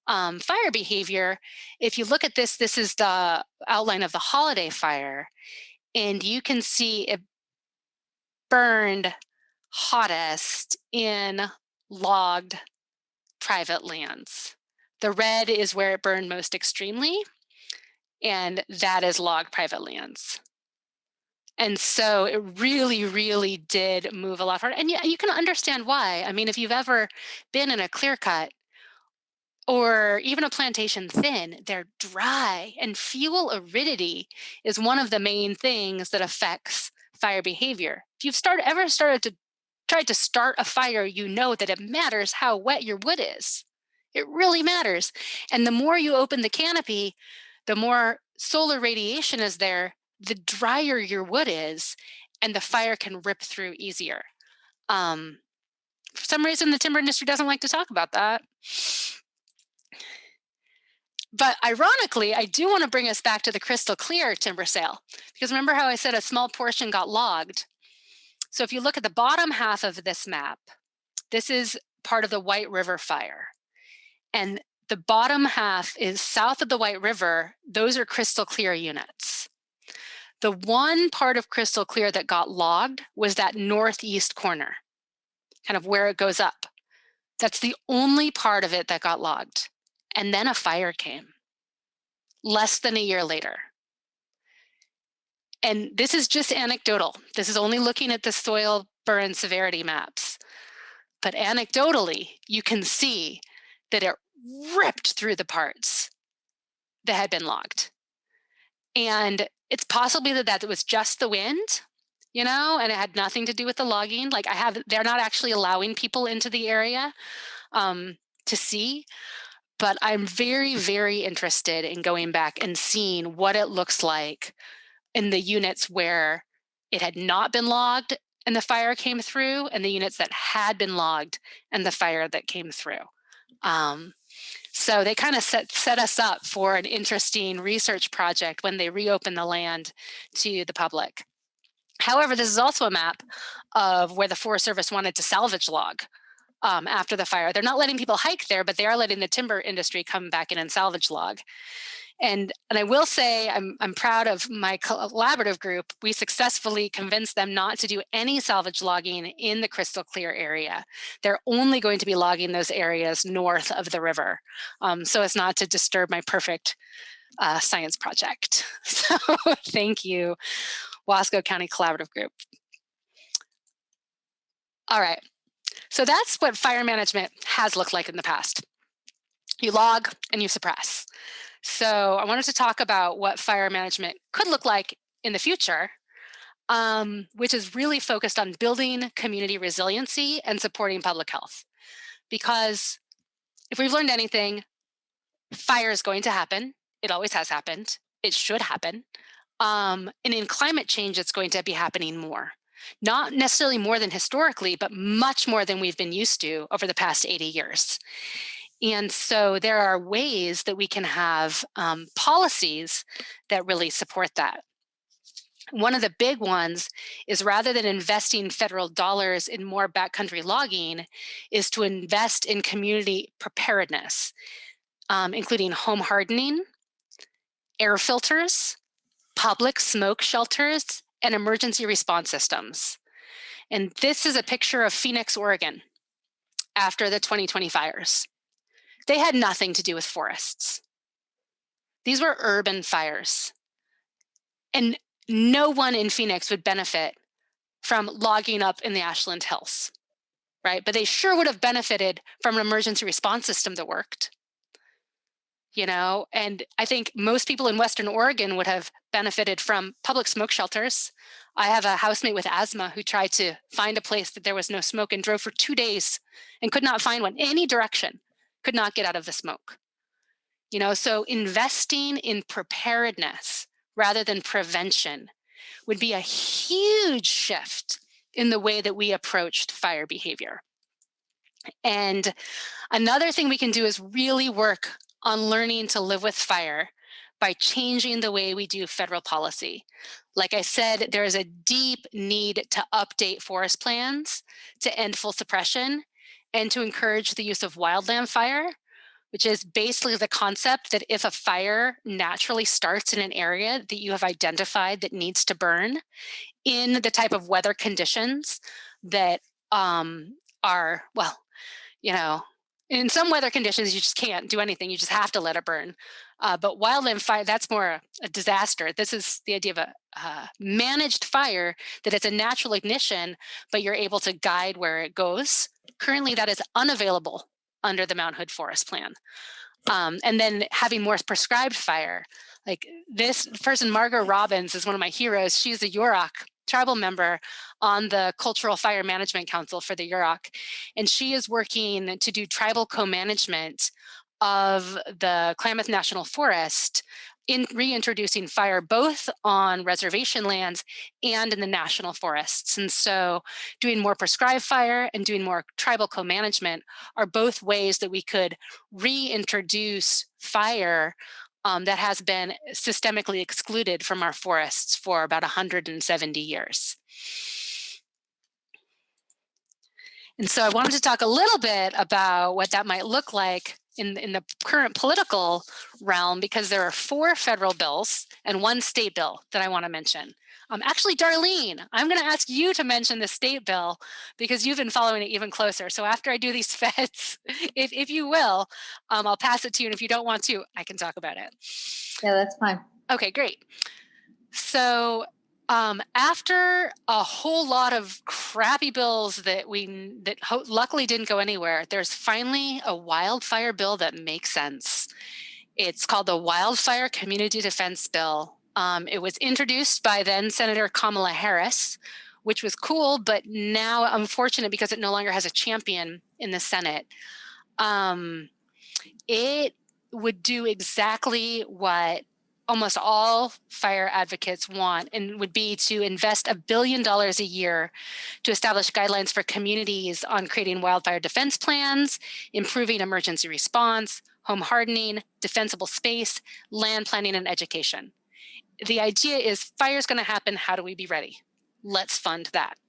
fire behavior. If you look at this, this is the outline of the holiday fire, and you can see it burned hottest in logged private lands. The red is where it burned most extremely, and that is logged private lands. And so it really, really did move a lot harder. And you can understand why. I mean, if you've ever been in a clear cut or even a plantation thin, they're dry, and fuel aridity is one of the main things that affects fire behavior. If you've ever tried to start a fire, you know that it matters how wet your wood is. It really matters. And the more you open the canopy, the more solar radiation is there, the drier your wood is, and the fire can rip through easier. For some reason, the timber industry doesn't like to talk about that. But ironically, I do want to bring us back to the crystal clear timber sale, because remember how I said a small portion got logged? So if you look at the bottom half of this map, this is part of the White River fire. And the bottom half is south of the White River. Those are crystal clear units. The one part of crystal clear that got logged was that northeast corner, kind of where it goes up. That's the only part of it that got logged. And then a fire came less than a year later. And this is just anecdotal. This is only looking at the soil burn severity maps. But anecdotally, you can see that it ripped through the parts that had been logged. And it's possibly that was just the wind, and it had nothing to do with the logging. Like they're not actually allowing people into the area to see. But I'm very, very interested in going back and seeing what it looks like in the units where it had not been logged and the fire came through, and the units that had been logged and the fire that came through. So they kind of set us up for an interesting research project when they reopen the land to the public. However, this is also a map of where the Forest Service wanted to salvage log after the fire. They're not letting people hike there, but they are letting the timber industry come back in and salvage log. And I will say I'm proud of my collaborative group. We successfully convinced them not to do any salvage logging in the crystal clear area. They're only going to be logging those areas north of the river, so as not to disturb my perfect science project. So thank you, Wasco County Collaborative Group. All right, so that's what fire management has looked like in the past. You log and you suppress. So I wanted to talk about what fire management could look like in the future, which is really focused on building community resiliency and supporting public health. Because if we've learned anything, fire is going to happen. It always has happened. It should happen. And in climate change, it's going to be happening more. Not necessarily more than historically, but much more than we've been used to over the past 80 years. And so there are ways that we can have policies that really support that. One of the big ones is, rather than investing federal dollars in more backcountry logging, is to invest in community preparedness, including home hardening, air filters, public smoke shelters, and emergency response systems. And this is a picture of Phoenix, Oregon, after the 2020 fires. They had nothing to do with forests. These were urban fires. And no one in Phoenix would benefit from logging up in the Ashland Hills. right? But they sure would have benefited from an emergency response system that worked. And I think most people in Western Oregon would have benefited from public smoke shelters. I have a housemate with asthma who tried to find a place that there was no smoke and drove for 2 days and could not find one any direction, could not get out of the smoke. So investing in preparedness rather than prevention would be a huge shift in the way that we approached fire behavior. And another thing we can do is really work on learning to live with fire by changing the way we do federal policy. Like I said, there is a deep need to update forest plans to end full suppression and to encourage the use of wildland fire, which is basically the concept that if a fire naturally starts in an area that you have identified that needs to burn in the type of weather conditions that are, well, in some weather conditions, you just can't do anything. You just have to let it burn. But wildland fire, that's more a disaster. This is the idea of a managed fire, that it's a natural ignition, but you're able to guide where it goes. Currently, that is unavailable under the Mount Hood Forest Plan. And then having more prescribed fire. Like this person, Margot Robbins, is one of my heroes. She's a Yurok tribal member on the Cultural Fire Management Council for the Yurok. And she is working to do tribal co-management of the Klamath National Forest in reintroducing fire both on reservation lands and in the national forests. And so doing more prescribed fire and doing more tribal co-management are both ways that we could reintroduce fire that has been systemically excluded from our forests for about 170 years. And so I wanted to talk a little bit about what that might look like in the current political realm, because there are 4 federal bills and 1 state bill that I want to mention. Actually, Darlene, I'm going to ask you to mention the state bill because you've been following it even closer. So after I do these feds, if you will, I'll pass it to you. And if you don't want to, I can talk about it. Yeah, that's fine. Okay, great. So after a whole lot of crappy bills that luckily didn't go anywhere, there's finally a wildfire bill that makes sense. It's called the Wildfire Community Defense Bill. It was introduced by then Senator Kamala Harris, which was cool, but now unfortunate because it no longer has a champion in the Senate. It would do exactly what almost all fire advocates want, and would be to invest $1 billion a year to establish guidelines for communities on creating wildfire defense plans, improving emergency response, home hardening, defensible space, land planning, and education. The idea is fire's going to happen. How do we be ready? Let's fund that.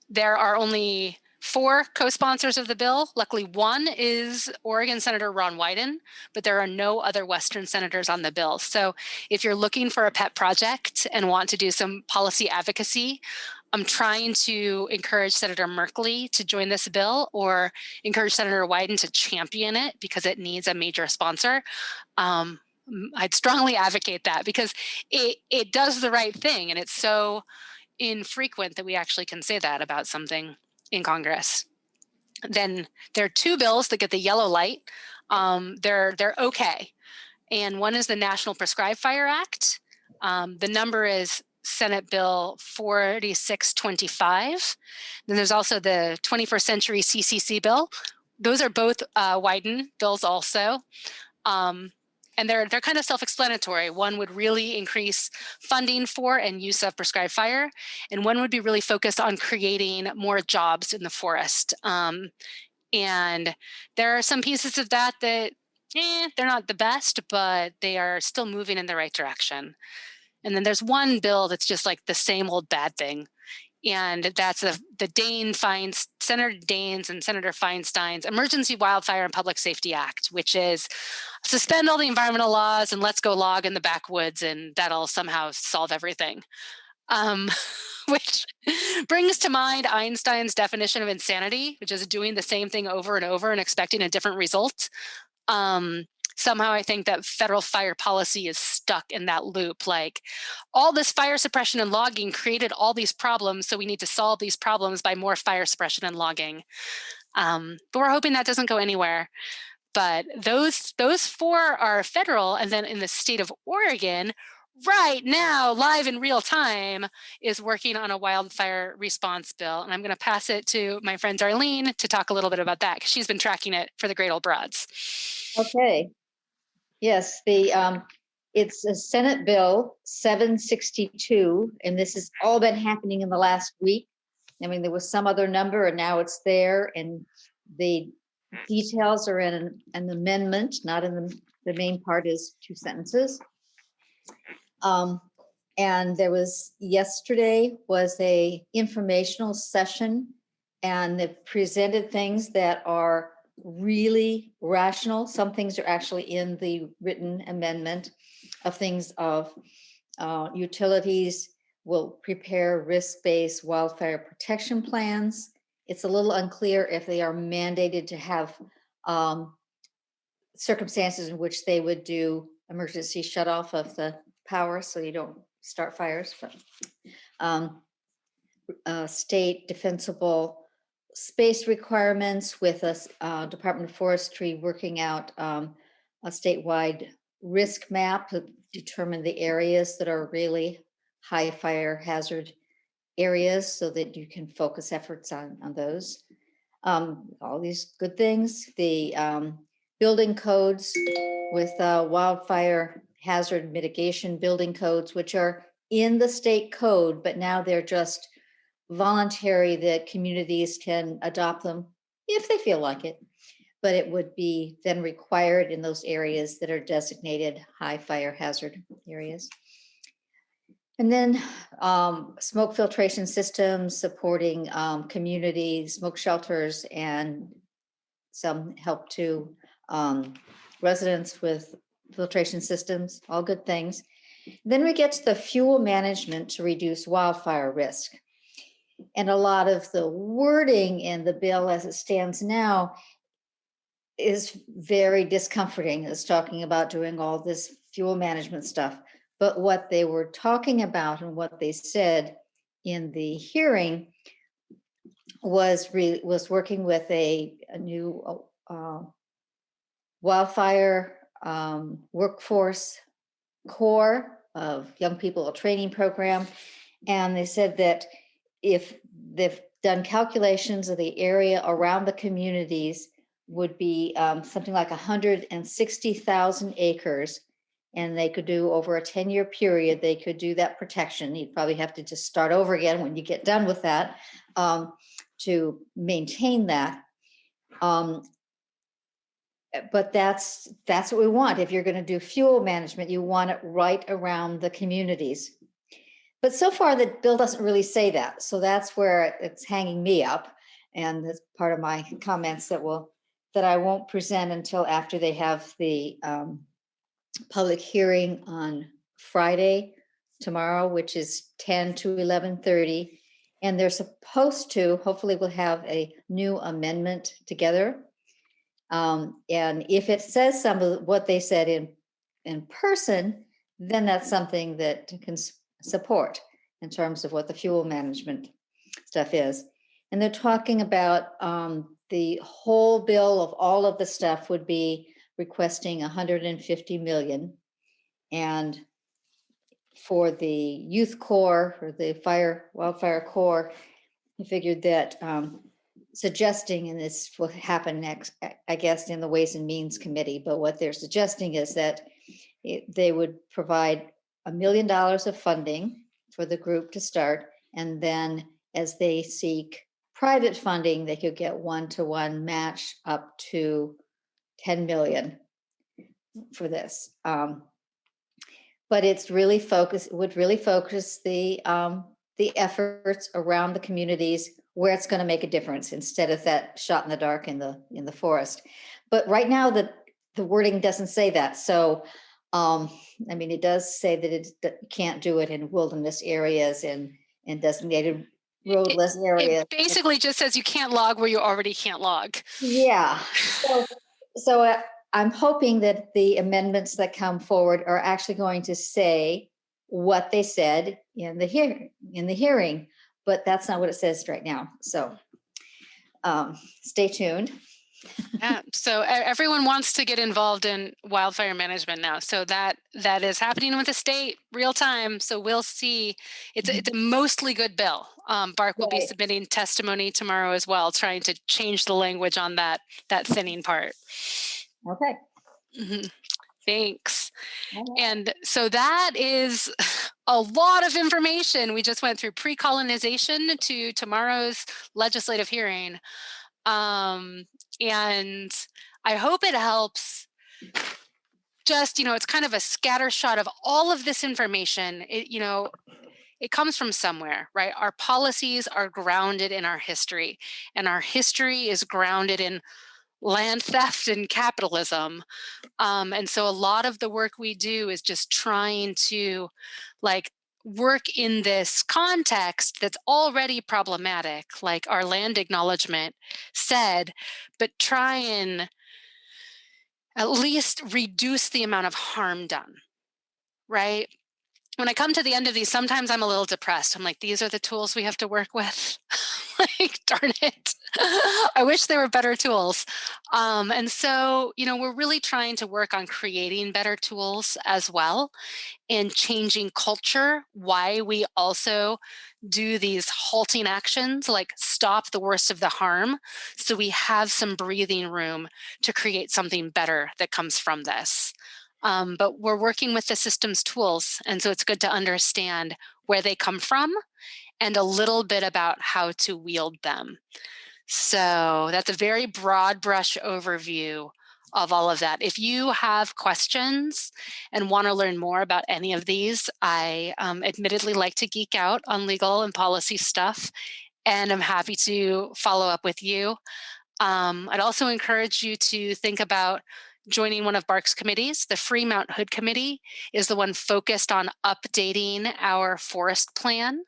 There are only 4 co-sponsors of the bill. Luckily, one is Oregon Senator Ron Wyden, but there are no other Western senators on the bill. So if you're looking for a pet project and want to do some policy advocacy, I'm trying to encourage Senator Merkley to join this bill, or encourage Senator Wyden to champion it because it needs a major sponsor. I'd strongly advocate that because it does the right thing, and it's so infrequent that we actually can say that about something in Congress. Then there are 2 bills that get the yellow light. They're okay. And one is the National Prescribed Fire Act. The number is Senate Bill 4625. Then there's also the 21st Century CCC bill. Those are both Wyden bills also. And they're kind of self-explanatory. One would really increase funding for and use of prescribed fire, and one would be really focused on creating more jobs in the forest. And there are some pieces of that they're not the best, but they are still moving in the right direction. And then there's one bill that's just like the same old bad thing. And that's the Senator Daines and Senator Feinstein's Emergency Wildfire and Public Safety Act, which is suspend all the environmental laws and let's go log in the backwoods and that'll somehow solve everything. Which brings to mind Einstein's definition of insanity, which is doing the same thing over and over and expecting a different result. somehow I think that federal fire policy is stuck in that loop. Like, all this fire suppression and logging created all these problems, so we need to solve these problems by more fire suppression and logging. But we're hoping that doesn't go anywhere. But those four are federal, and then in the state of Oregon, right now, live in real time, is working on a wildfire response bill. And I'm going to pass it to my friend Darlene to talk a little bit about that, because she's been tracking it for the Great Old Broads. Okay. Yes, it's a Senate Bill 762, and this has all been happening in the last week. I mean, there was some other number, and now it's there, and the details are in an amendment, not in the main part is 2 sentences. And there was, yesterday was a informational session, and they presented things that are really rational. Some things are actually in the written amendment of things of utilities will prepare risk-based wildfire protection plans. It's a little unclear if they are mandated to have circumstances in which they would do emergency shut off of the power so you don't start fires. But state defensible space requirements with a Department of Forestry working out a statewide risk map to determine the areas that are really high fire hazard areas so that you can focus efforts on those. All these good things. The building codes with wildfire hazard mitigation building codes, which are in the state code, but now they're just voluntary that communities can adopt them if they feel like it. But it would be then required in those areas that are designated high fire hazard areas. And then smoke filtration systems supporting community smoke shelters and some help to residents with filtration systems, all good things. Then we get to the fuel management to reduce wildfire risk. And a lot of the wording in the bill as it stands now is very discomforting. It's talking about doing all this fuel management stuff. But what they were talking about and what they said in the hearing was working with a new wildfire workforce core of young people, a training program. And they said that if they've done calculations of the area around the communities would be something like 160,000 acres, and they could do over a 10-year period, they could do that protection. You'd probably have to just start over again when you get done with that to maintain that. But that's what we want. If you're going to do fuel management, you want it right around the communities. But so far, the bill doesn't really say that. So that's where it's hanging me up. And that's part of my comments that I won't present until after they have the public hearing on Friday, tomorrow, which is 10 to 11:30. And they're supposed to, hopefully we'll have a new amendment together. And if it says some of what they said in person, then that's something that can support in terms of what the fuel management stuff is. And they're talking about the whole bill of all of the stuff would be requesting 150 million. And for the youth corps or the wildfire corps, I figured that suggesting, and this will happen next, I guess, in the Ways and Means Committee, but what they're suggesting is that they would provide $1 million of funding for the group to start, and then as they seek private funding, they could get one-to-one match up to 10 million for this. But it's really would really focus the efforts around the communities where it's going to make a difference instead of that shot in the dark in the forest. But right now the wording doesn't say that. So I mean, it does say that it can't do it in wilderness areas and designated roadless areas. It basically just says you can't log where you already can't log. Yeah. So I'm hoping that the amendments that come forward are actually going to say what they said in the hearing, but that's not what it says right now. So stay tuned. Yeah, so everyone wants to get involved in wildfire management now. So that is happening with the state real time. So we'll see. It's a mostly good bill. Bark will be Right. submitting testimony tomorrow as well, trying to change the language on that thinning part. Okay. Thanks. All right. And so that is a lot of information. We just went through pre-colonization to tomorrow's legislative hearing. And I hope it helps. Just, it's kind of a scatter shot of all of this information. It comes from somewhere, right? Our policies are grounded in our history, and our history is grounded in land theft and capitalism. And so a lot of the work we do is just trying to work in this context that's already problematic, like our land acknowledgement said, but try and at least reduce the amount of harm done, right? When I come to the end of these, sometimes I'm a little depressed. I'm like, these are the tools we have to work with. Darn it. I wish there were better tools. And so, we're really trying to work on creating better tools as well and changing culture, why we also do these halting actions, like stop the worst of the harm, so we have some breathing room to create something better that comes from this. But we're working with the system's tools, and so it's good to understand where they come from and a little bit about how to wield them. So that's a very broad brush overview of all of that. If you have questions and want to learn more about any of these, I admittedly like to geek out on legal and policy stuff, and I'm happy to follow up with you. I'd also encourage you to think about joining one of Bark's committees. The Free Mount Hood Committee is the one focused on updating our forest plan.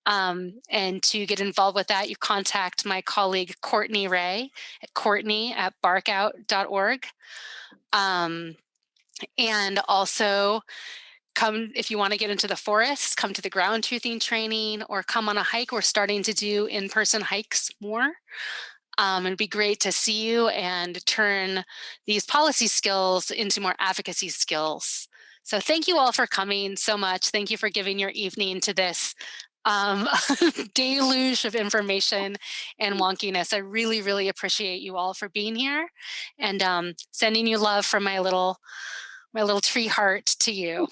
And to get involved with that, you contact my colleague Courtney Ray at courtney@barkout.org. And also come, if you want to get into the forest, come to the ground truthing training or come on a hike. We're starting to do in-person hikes more. It'd be great to see you and turn these policy skills into more advocacy skills. So thank you all for coming so much. Thank you for giving your evening to this deluge of information and wonkiness. I really, really appreciate you all for being here, and sending you love from my little tree heart to you.